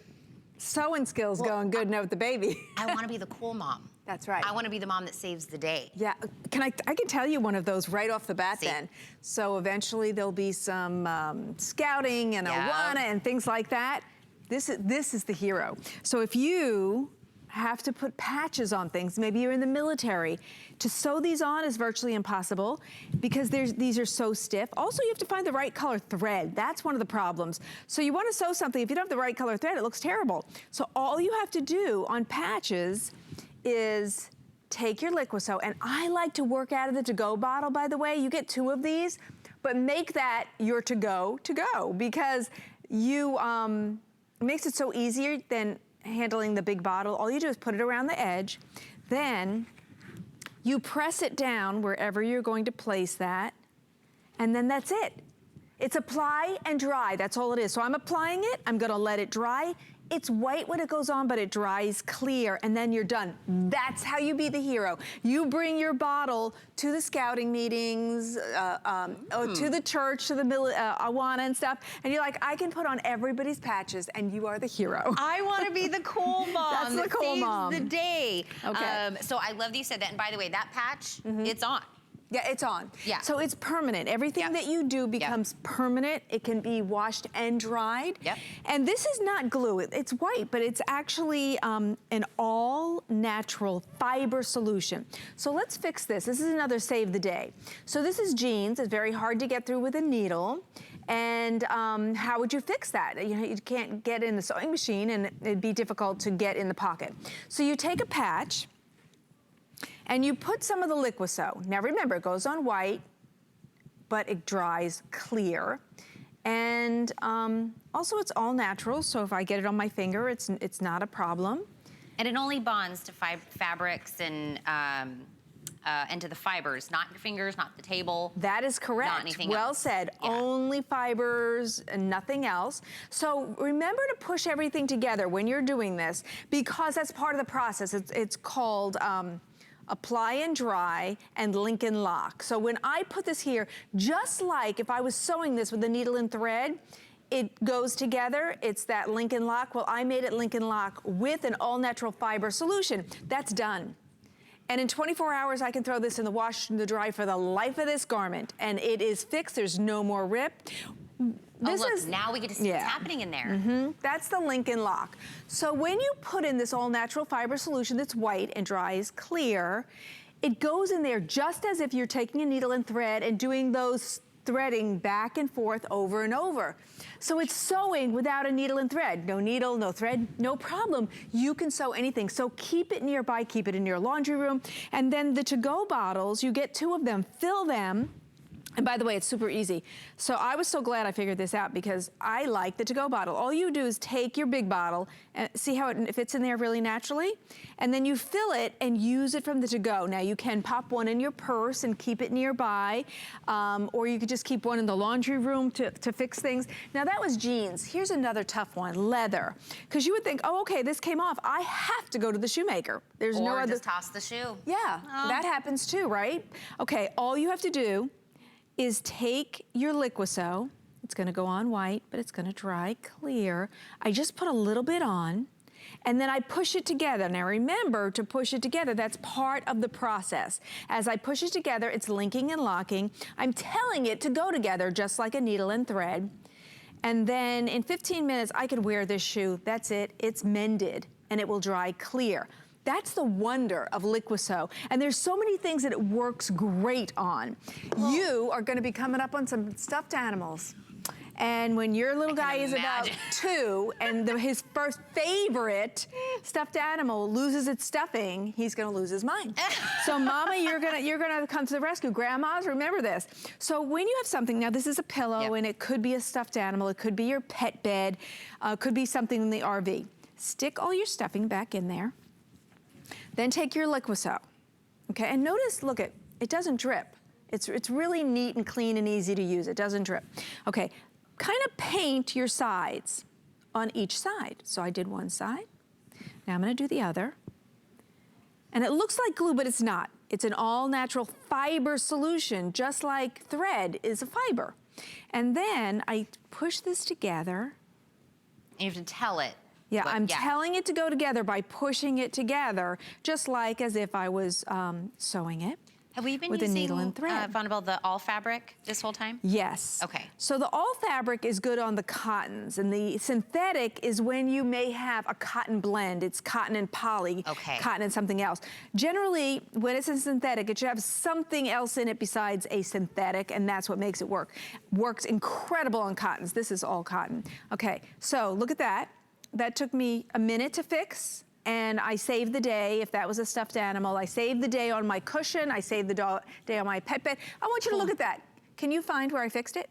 sewing skills going good now with the baby. I wanna be the cool mom. That's right. I want to be the mom that saves the day. Yeah, I can tell you one of those right off the bat. Then. So eventually there'll be some scouting and Awana and things like that. This is the hero. So if you have to put patches on things, maybe you're in the military, to sew these on is virtually impossible because these are so stiff. Also, you have to find the right color thread. That's one of the problems. So you want to sew something, if you don't have the right color thread, it looks terrible. So all you have to do on patches is take your LiquiSew, and I like to work out of the to-go bottle, by the way. You get 2 of these, but make that your to-go, because you, makes it so easier than handling the big bottle. All you do is put it around the edge, then you press it down wherever you're going to place that, and then that's it. It's apply and dry, that's all it is. So I'm applying it, I'm gonna let it dry. It's white when it goes on, but it dries clear, and then you're done. That's how you be the hero. You bring your bottle to the scouting meetings, or to the church, to the Awana and stuff, and you're like, I can put on everybody's patches, and you are the hero. I want to be the cool mom. That's the cool mom. Saves the day. Okay. So I love that you said that. And by the way, that patch, it's on. Yeah, it's on. Yeah. So it's permanent. Everything that you do becomes permanent. It can be washed and dried. Yep. And this is not glue. It's white, but it's actually an all-natural fiber solution. So let's fix this. This is another save the day. So this is jeans. It's very hard to get through with a needle. And how would you fix that? You can't get in the sewing machine, and it'd be difficult to get in the pocket. So you take a patch, and you put some of the LiquiSew. Now remember, it goes on white, but it dries clear. And also it's all natural, so if I get it on my finger, it's not a problem. And it only bonds to fabrics and to the fibers, not your fingers, not the table. That is correct. Not anything well else. said. Yeah. Only fibers and nothing else. So remember to push everything together when you're doing this, because that's part of the process. It's called apply and dry and link and lock. So when I put this here, just like if I was sewing this with a needle and thread, it goes together, it's that link and lock. Well, I made it link and lock with an all-natural fiber solution. That's done. And in 24 hours, I can throw this in the wash and the dry for the life of this garment. And it is fixed, there's no more rip. Now we get to see what's happening in there. That's the link and lock. So when you put in this all-natural fiber solution that's white and dries clear, it goes in there just as if you're taking a needle and thread and doing those threading back and forth over and over. So it's sewing without a needle and thread. No needle, no thread, no problem. You can sew anything. So keep it nearby, keep it in your laundry room. And then the to-go bottles, you get 2 of them, fill them, And by the way, it's super easy. So I was so glad I figured this out because I like the to-go bottle. All you do is take your big bottle and see how it fits in there really naturally, and then you fill it and use it from the to-go. Now you can pop one in your purse and keep it nearby, or you could just keep one in the laundry room to fix things. Now that was jeans. Here's another tough one, leather. Because you would think, oh, okay, this came off. I have to go to the shoemaker. There's no Or other. just toss the shoe. Yeah, that happens too, right? Okay, all you have to do is take your Liquiso. It's gonna go on white, but it's gonna dry clear. I just put a little bit on, and then I push it together. Now remember to push it together. That's part of the process. As I push it together, it's linking and locking. I'm telling it to go together just like a needle and thread. And then in 15 minutes, I could wear this shoe. That's it, it's mended, and it will dry clear. That's the wonder of Liquiso. And there's so many things that it works great on. You are gonna be coming up on some stuffed animals. And when your little guy is about 2 and his first favorite stuffed animal loses its stuffing, he's gonna lose his mind. So mama, you're gonna come to the rescue. Grandmas, remember this. So when you have something, now this is a pillow and it could be a stuffed animal, it could be your pet bed, could be something in the RV. Stick all your stuffing back in there. Then take your Liquiso, okay? And notice, look, it doesn't drip. It's really neat and clean and easy to use. It doesn't drip. Okay, kind of paint your sides on each side. So I did one side. Now I'm gonna do the other. And it looks like glue, but it's not. It's an all-natural fiber solution, just like thread is a fiber. And then I push this together. And you have to tell it. Yeah, I'm telling it to go together by pushing it together, just like as if I was sewing it. Have we been with using, a needle and thread. Vonabelle, the all fabric this whole time? Yes. Okay. So the all fabric is good on the cottons, and the synthetic is when you may have a cotton blend. It's cotton and poly, cotton and something else. Generally, when it's a synthetic, it should have something else in it besides a synthetic, and that's what makes it work. Works incredible on cottons. This is all cotton. Okay, so look at that. That took me a minute to fix, and I saved the day. If that was a stuffed animal, I saved the day on my cushion, I saved the day on my pet bed. I want you to look at that. Can you find where I fixed it?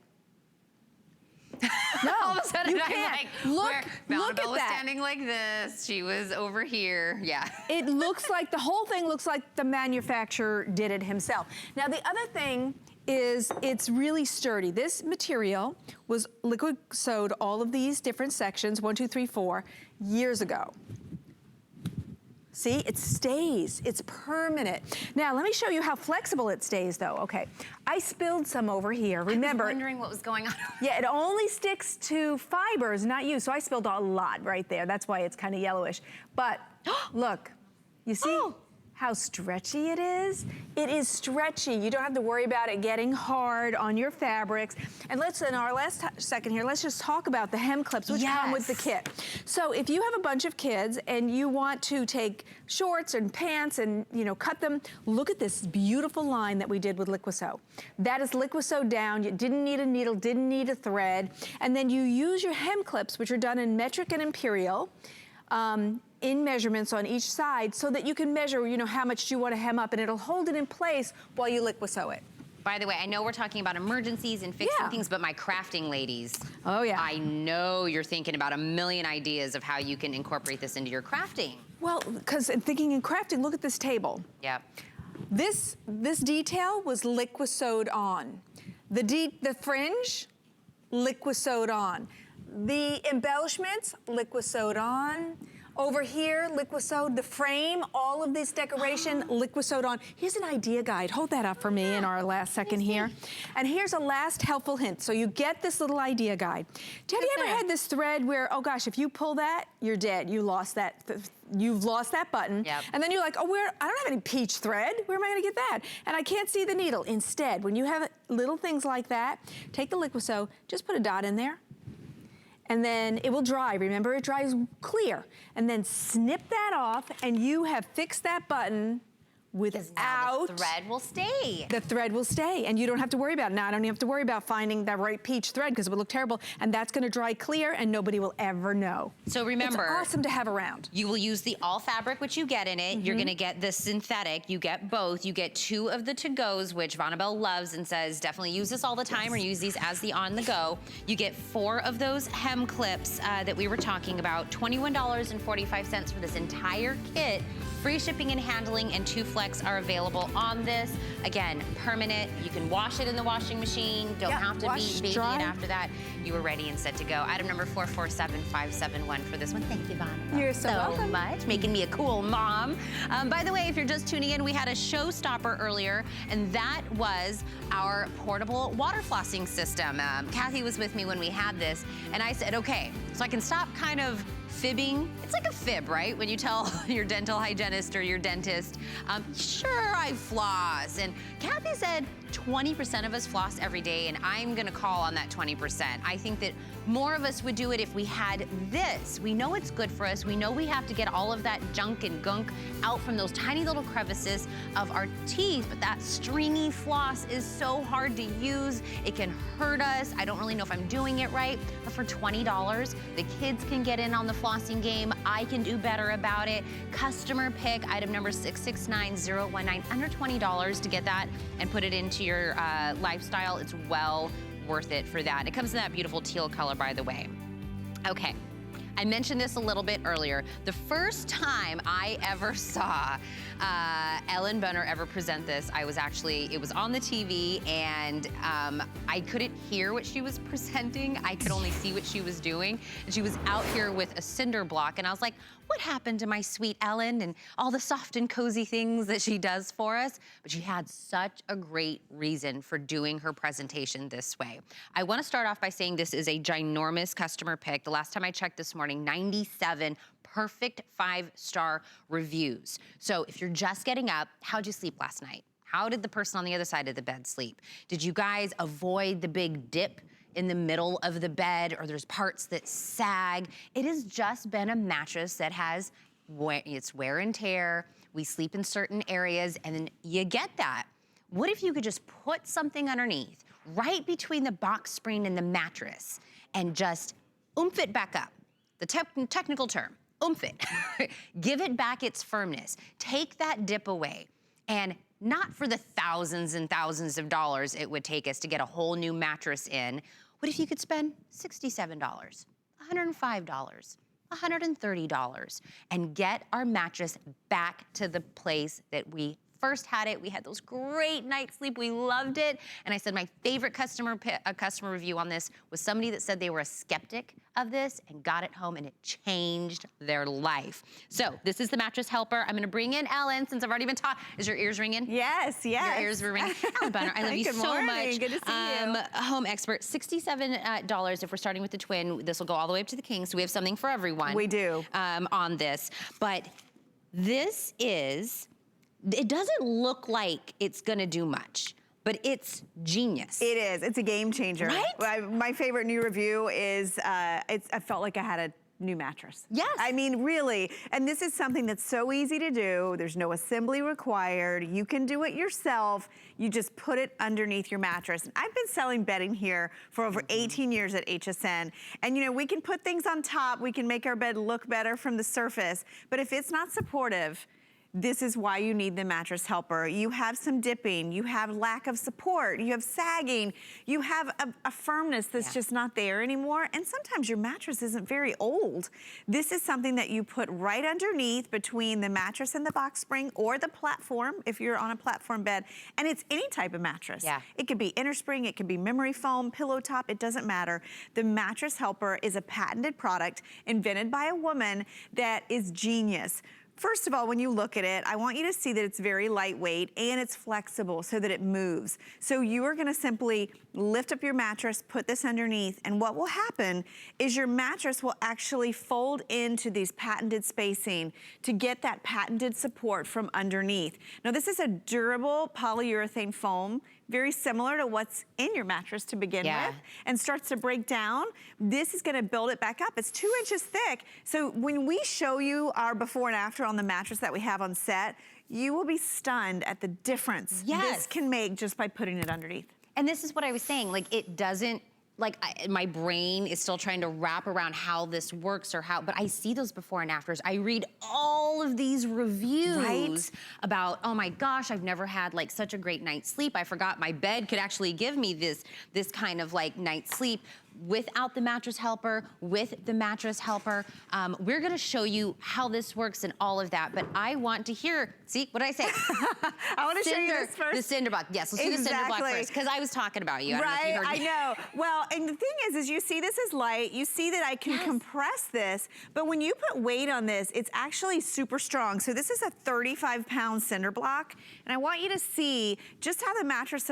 No, all of a sudden you I'm can't. like, look Vonabelle at was that. standing like this. She was over here. Yeah. It looks like, the whole thing looks like the manufacturer did it himself. Now the other thing is it's really sturdy. This material was liquid sewed all of these different sections, 1, 2, 3, 4, years ago. See, it stays, it's permanent. Now, let me show you how flexible it stays though. Okay, I spilled some over here. Remember, I was wondering what was going on. Yeah, it only sticks to fibers, not you. So I spilled a lot right there. That's why it's kind of yellowish. But look, you see how stretchy it is? It is stretchy. You don't have to worry about it getting hard on your fabrics. And let's, in our last second here, let's just talk about the hem clips, which come with the kit. So if you have a bunch of kids and you want to take shorts and pants and, you know, cut them, look at this beautiful line that we did with Liquiso. That is Liquiso down. You didn't need a needle, didn't need a thread. And then you use your hem clips, which are done in metric and imperial, in measurements on each side, so that you can measure, you know, how much you want to hem up, and it'll hold it in place while you Liquiso it. By the way, I know we're talking about emergencies and fixing things, but my crafting ladies. Oh yeah. I know you're thinking about a million ideas of how you can incorporate this into your crafting. Well, because in thinking in crafting, look at this table. Yep. This detail was Liquisoed on. The fringe, Liquisoed on. The embellishments, Liquisoed on. Over here, Liquisode, the frame, all of this decoration, Liquisode on. Here's an idea guide. Hold that up for me in our last second here. And here's a last helpful hint. So you get this little idea guide. Have you ever had this thread where, oh gosh, if you pull that, you're dead. You lost that. You've lost that button. Yep. And then you're like, oh, I don't have any peach thread. Where am I gonna get that? And I can't see the needle. Instead, when you have little things like that, take the Liquiso, just put a dot in there, and then it will dry. Remember, it dries clear. And then snip that off, and you have fixed that button Because now the thread will stay. The thread will stay, and you don't have to worry about it. Now I don't even have to worry about finding that right peach thread because it would look terrible, and that's gonna dry clear and nobody will ever know. So remember, it's awesome to have around. You will use the all fabric, which you get in it. You're gonna get the synthetic, you get both. You get 2 of the to-goes, which Vonabelle loves and says, definitely use this all the time or use these as the on the go. You get 4 of those hem clips that we were talking about, $21.45 for this entire kit. Free shipping and handling, and 2 flex are available on this. Again, permanent. You can wash it in the washing machine. Don't have to be baby it after that. You are ready and set to go. Item number 447571 for this one. Thank you, Vonabelle, You're so welcome. much. Making me a cool mom. By the way, if you're just tuning in, we had a showstopper earlier, and that was our portable water flossing system. Kathy was with me when we had this, and I said, okay, so I can stop kind of fibbing. It's like a fib, right? When you tell your dental hygienist or your dentist, sure, I floss. And Kathy said 20% of us floss every day, and I'm gonna call on that 20%. I think that more of us would do it if we had this. We know it's good for us. We know we have to get all of that junk and gunk out from those tiny little crevices of our teeth, but that stringy floss is so hard to use. It can hurt us. I don't really know if I'm doing it right, but for $20, the kids can get in on the flossing game. I can do better about it. Customer pick, item number 669019, under $20 to get that and put it into your lifestyle. It's well worth it for that. It comes in that beautiful teal color, by the way. Okay. I mentioned this a little bit earlier. The first time I ever saw Ellen Bunner ever present this, it was on the TV, and I couldn't hear what she was presenting. I could only see what she was doing. And she was out here with a cinder block, and I was like, what happened to my sweet Ellen and all the soft and cozy things that she does for us? But she had such a great reason for doing her presentation this way. I wanna start off by saying this is a ginormous customer pick. The last time I checked this morning, 97 perfect 5-star reviews. So if you're just getting up, how'd you sleep last night? How did the person on the other side of the bed sleep? Did you guys avoid the big dip in the middle of the bed, or there's parts that sag? It has just been a mattress that has it's wear and tear. We sleep in certain areas, and then you get that. What if you could just put something underneath, right between the box spring and the mattress, and just oomph it back up? The technical term, oomph it. Give it back its firmness. Take that dip away. And not for the thousands and thousands of dollars it would take us to get a whole new mattress in. What if you could spend $67, $105, $130, and get our mattress back to the place that we first had it? We had those great night's sleep. We loved it. And I said my favorite customer review on this was somebody that said they were a skeptic of this and got it home, and it changed their life. So this is the mattress helper. I'm gonna bring in Ellen, since I've already been taught. Is your ears ringing? Yes, yes. Your ears were ringing. Ellen Bunner, I love you so much. Good to see you. Home expert, $67 if we're starting with the twin. This will go all the way up to the king, so we have something for everyone. We do. On this. But this is, it doesn't look like it's gonna do much, but it's genius. It is. It's a game changer. Right? My favorite new review is, I felt like I had a new mattress. Yes. I mean, really. And this is something that's so easy to do. There's no assembly required. You can do it yourself. You just put it underneath your mattress. And I've been selling bedding here for over 18 years at HSN. And you know, we can put things on top. We can make our bed look better from the surface. But if it's not supportive, this is why you need the mattress helper. You have some dipping, you have lack of support, you have sagging, you have a firmness that's just not there anymore. And sometimes your mattress isn't very old. This is something that you put right underneath between the mattress and the box spring, or the platform if you're on a platform bed. And it's any type of mattress. Yeah. It could be inner spring, it could be memory foam, pillow top, it doesn't matter. The mattress helper is a patented product invented by a woman that is genius. First of all, when you look at it, I want you to see that it's very lightweight and it's flexible so that it moves. So you are gonna simply lift up your mattress, put this underneath, and what will happen is your mattress will actually fold into these patented spacing to get that patented support from underneath. Now this is a durable polyurethane foam, very similar to what's in your mattress to begin with, and starts to break down, this is gonna build it back up. It's 2 inches thick. So when we show you our before and after on the mattress that we have on set, you will be stunned at the difference this can make just by putting it underneath. And this is what I was saying, like it doesn't, like my brain is still trying to wrap around how this works or how, but I see those before and afters. I read all of these reviews about, oh my gosh, I've never had like such a great night's sleep. I forgot my bed could actually give me this kind of like night's sleep. Without the mattress helper, with the mattress helper. We're gonna show you how this works and all of that, but I want to hear, see, what did I say? I wanna show you this first. The cinder block, yes, let's do the cinder block first, because I was talking about you. I don't know if you heard me. I know. Well, and the thing is you see this is light, you see that I can compress this, but when you put weight on this, it's actually super strong. So this is a 35-pound cinder block, and I want you to see just how the mattress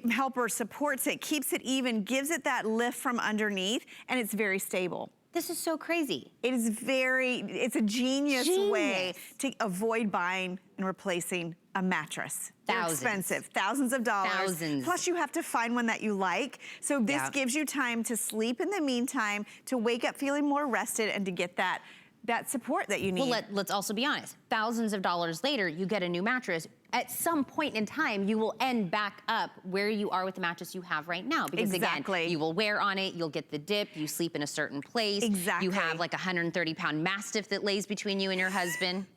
helper supports it, keeps it even, gives it that lift from underneath, and it's very stable. This is so crazy. It's a genius way to avoid buying and replacing a mattress. They're expensive, thousands of dollars. Thousands. Plus you have to find one that you like. So this gives you time to sleep in the meantime, to wake up feeling more rested, and to get that support that you need. Well, let's also be honest. Thousands of dollars later, you get a new mattress. At some point in time, you will end back up where you are with the mattress you have right now. Because again, you will wear on it, you'll get the dip, you sleep in a certain place. Exactly. You have like a 130-pound Mastiff that lays between you and your husband.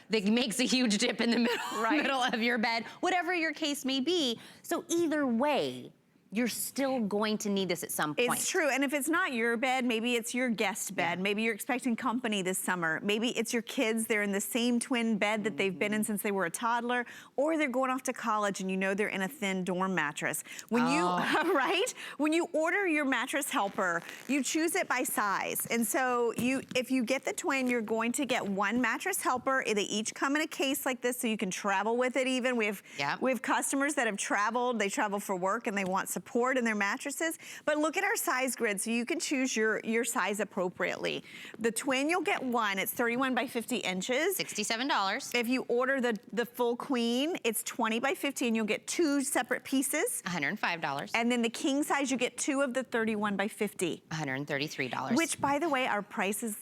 That makes a huge dip in the middle of your bed, whatever your case may be. So either way, you're still going to need this at some point. It's true, and if it's not your bed, maybe it's your guest bed. Maybe you're expecting company this summer. Maybe it's your kids, they're in the same twin bed that they've been in since they were a toddler, or they're going off to college and you know they're in a thin dorm mattress. When when you order your mattress helper, you choose it by size. And so if you get the twin, you're going to get one mattress helper. They each come in a case like this so you can travel with it even. We have customers that have traveled, they travel for work and they want support in their mattresses. But look at our size grid so you can choose your size appropriately. The twin, you'll get one. It's 31 by 50 inches. $67. If you order the full queen, it's 20 by 50 and you'll get 2 separate pieces. $105. And then the king size, you get 2 of the 31 by 50. $133. Which, by the way, our price is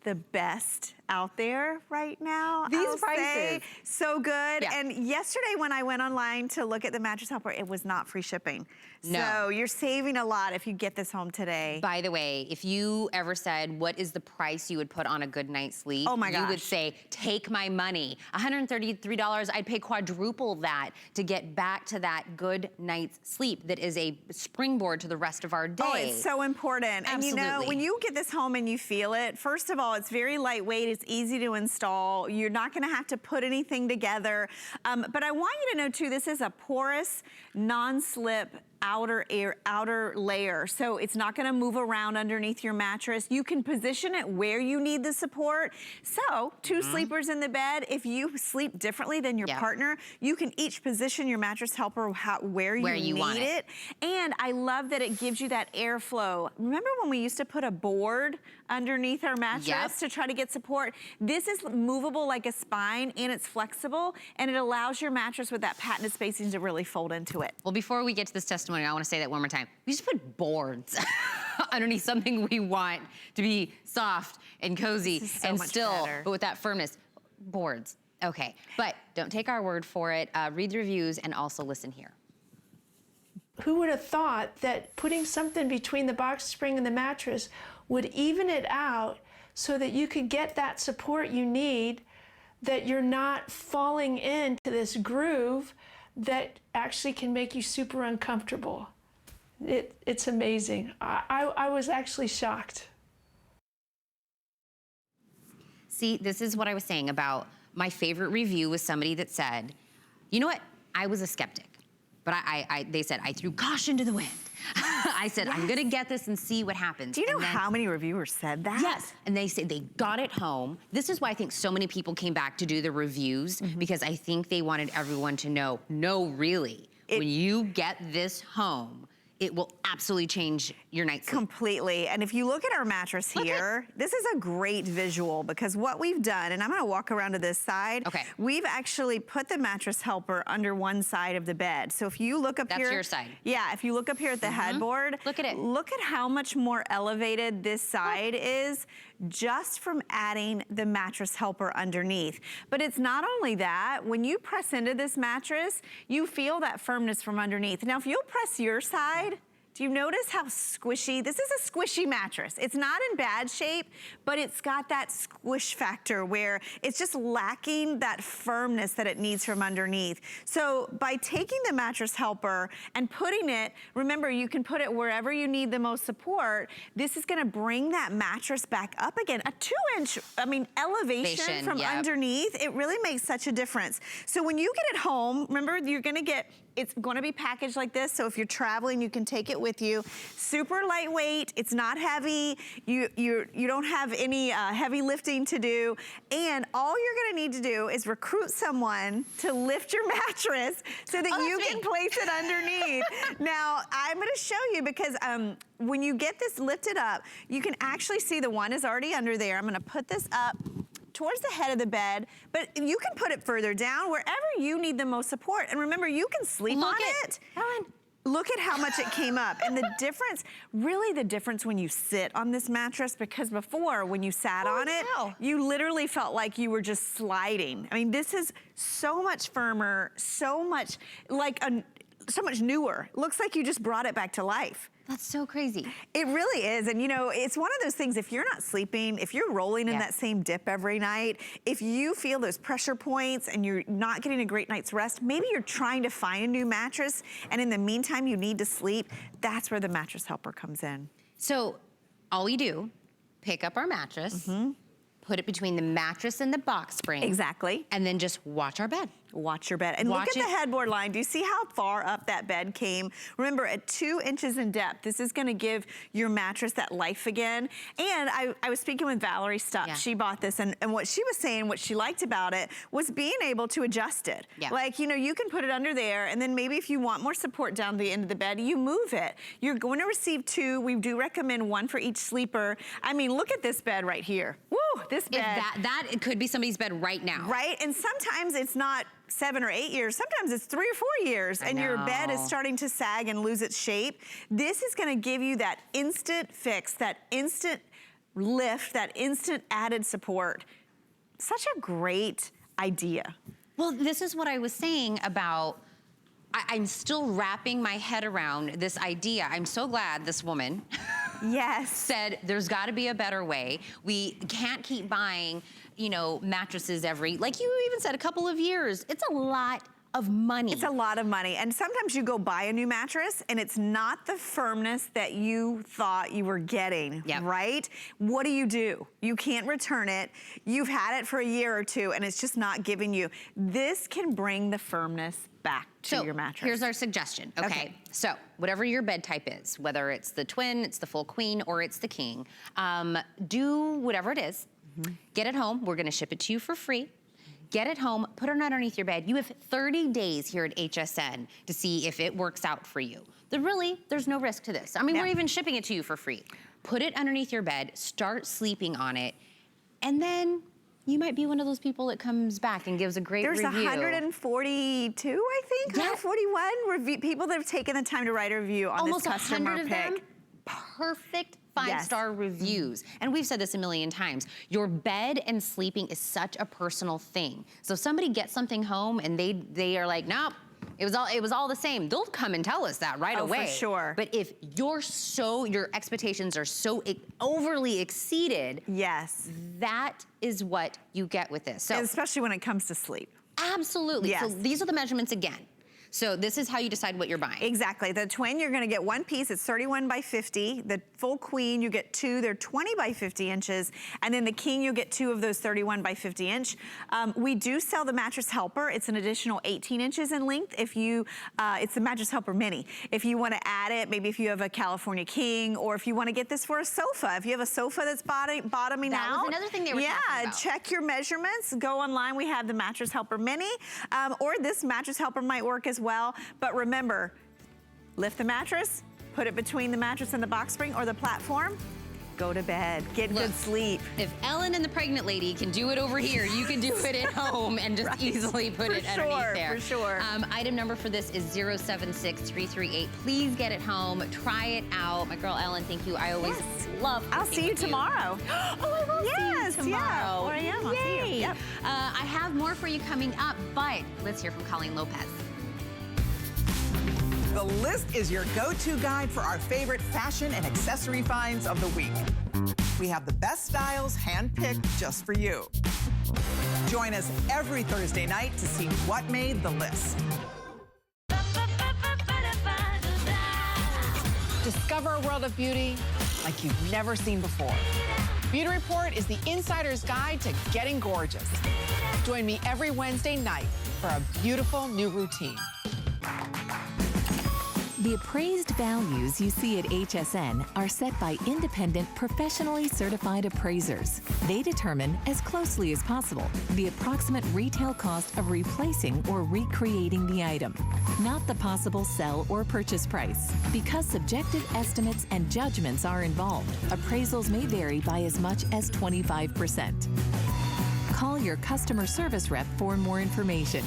the best out there right now. These prices. So good. And yesterday when I went online to look at the mattress helper, it was not free shipping. No. So you're saving a lot if you get this home today. By the way, if you ever said, what is the price you would put on a good night's sleep? Oh my gosh. You would say, take my money. $133, I'd pay quadruple that to get back to that good night's sleep that is a springboard to the rest of our day. Oh, it's so important. Absolutely. And you know, when you get this home and you feel it, first of all, it's very lightweight, it's easy to install. You're not gonna have to put anything together. But I want you to know too, this is a porous, non-slip outer layer. So it's not gonna move around underneath your mattress. You can position it where you need the support. So 2 sleepers in the bed, if you sleep differently than your partner, you can each position your mattress helper where you need it. And I love that it gives you that airflow. Remember when we used to put a board underneath our mattress to try to get support? This is movable like a spine and it's flexible and it allows your mattress with that patented spacing to really fold into it. Well, before we get to this testimony, I want to say that one more time. We just put boards underneath something we want to be soft and cozy and still, but with that firmness. Boards. Okay, but don't take our word for it. Read the reviews and also listen here. Who would have thought that putting something between the box spring and the mattress would even it out so that you could get that support you need, that you're not falling into this groove that actually can make you super uncomfortable. It's amazing. I was actually shocked. See, this is what I was saying about my favorite review was somebody that said, you know what, I was a skeptic, but they said, I threw caution to the wind. I said, I'm gonna get this and see what happens. Do you know how many reviewers said that? Yes, and they said they got it home. This is why I think so many people came back to do the reviews, because I think they wanted everyone to know, no, really, when you get this home, it will absolutely change your night's sleep. Completely. And if you look at our mattress here, this is a great visual because what we've done, and I'm gonna walk around to this side. Okay. We've actually put the mattress helper under one side of the bed. So if you look up here. That's your side. Yeah, if you look up here at the headboard. Look at it. Look at how much more elevated this side is just from adding the mattress helper underneath. But it's not only that, when you press into this mattress, you feel that firmness from underneath. Now, if you'll press your side, do you notice how squishy? This is a squishy mattress. It's not in bad shape, but it's got that squish factor where it's just lacking that firmness that it needs from underneath. So by taking the mattress helper and putting it, remember you can put it wherever you need the most support, this is gonna bring that mattress back up again. A 2-inch, elevation from underneath, it really makes such a difference. So when you get it home, remember you're gonna get, it's gonna be packaged like this, so if you're traveling, you can take it with you. Super lightweight, it's not heavy, you don't have any heavy lifting to do, and all you're gonna need to do is recruit someone to lift your mattress so that you can place it underneath. Now, I'm gonna show you because when you get this lifted up, you can actually see the one is already under there. I'm gonna put this up towards the head of the bed, but you can put it further down wherever you need the most support. And remember, you can sleep on it. Ellen, look at how much it came up. And the difference, really the difference when you sit on this mattress, because before when you sat on it, you literally felt like you were just sliding. I mean, this is so much firmer, so much so much newer. Looks like you just brought it back to life. That's so crazy. It really is. And you know, it's one of those things, if you're not sleeping, if you're rolling in that same dip every night, if you feel those pressure points and you're not getting a great night's rest, maybe you're trying to find a new mattress and in the meantime you need to sleep, that's where the mattress helper comes in. So all we do, pick up our mattress, put it between the mattress and the box spring. Exactly. And then just watch our bed. Watch your bed. And look at the headboard line. Do you see how far up that bed came? Remember, at 2 inches in depth, this is gonna give your mattress that life again. And I was speaking with Valerie Stupp. She bought this, and what she was saying, what she liked about it, was being able to adjust it. Like, you know, you can put it under there, and then maybe if you want more support down the end of the bed, you move it. You're going to receive 2. We do recommend 1 for each sleeper. I mean, look at this bed right here. Woo, this bed. It could be somebody's bed right now. Right, and sometimes it's not 7 or 8 years, sometimes it's 3 or 4 years, and your bed is starting to sag and lose its shape. This is gonna give you that instant fix, that instant lift, that instant added support. Such a great idea. Well, this is what I was saying about, I'm still wrapping my head around this idea. I'm so glad this woman said there's gotta be a better way. We can't keep buying, you know, mattresses every, like you even said, a couple of years. It's a lot of money. It's a lot of money. And sometimes you go buy a new mattress and it's not the firmness that you thought you were getting, right? What do? You can't return it. You've had it for a year or 2 and it's just not giving you. This can bring the firmness back to your mattress. Here's our suggestion, okay? So whatever your bed type is, whether it's the twin, it's the full queen, or it's the king, do whatever it is. Get it home. We're gonna ship it to you for free. Get it home, put it underneath your bed. You have 30 days here at HSN to see if it works out for you. There's no risk to this. I mean, we're even shipping it to you for free. Put it underneath your bed, start sleeping on it, and then you might be one of those people that comes back and gives a great review. There's 142, I think, 141 people that have taken the time to write a review on this customer pick. Almost 100 of them, perfect 5-star reviews. And we've said this a million times. Your bed and sleeping is such a personal thing. So if somebody gets something home and they are like, nope, it was all the same, they'll come and tell us that right away. For sure. But if your expectations are so overly exceeded, that is what you get with this. So, and especially when it comes to sleep. Absolutely. So these are the measurements again. So this is how you decide what you're buying. Exactly. The twin, you're gonna get 1 piece, it's 31 by 50. The full queen, you get 2, they're 20 by 50 inches. And then the king, you get 2 of those 31 by 50 inch. We do sell the mattress helper. It's an additional 18 inches in length. If you, it's the mattress helper mini. If you wanna add it, maybe if you have a California king, or if you wanna get this for a sofa. If you have a sofa that's bottoming out. That was another thing they were talking about. Check your measurements. Go online, we have the mattress helper mini. Or this mattress helper might work as well. But remember, lift the mattress, put it between the mattress and the box spring or the platform, go to bed, get good sleep. If Ellen and the pregnant lady can do it over here, you can do it at home and just easily put it underneath there. For sure. Item number for this is 076338. Please get it home, try it out. My girl Ellen, thank you. I always love I'll see you tomorrow. Oh, I will see you tomorrow. Yeah, 4 a.m. I'll see you. Yay. Yep. I have more for you coming up, but let's hear from Colleen Lopez. The List is your go-to guide for our favorite fashion and accessory finds of the week. We have the best styles hand-picked just for you. Join us every Thursday night to see what made the list. Discover a world of beauty like you've never seen before. Beauty Report is the insider's guide to getting gorgeous. Join me every Wednesday night for a beautiful new routine. The appraised values you see at HSN are set by independent, professionally certified appraisers. They determine, as closely as possible, the approximate retail cost of replacing or recreating the item, not the possible sell or purchase price. Because subjective estimates and judgments are involved, appraisals may vary by as much as 25%. Call your customer service rep for more information.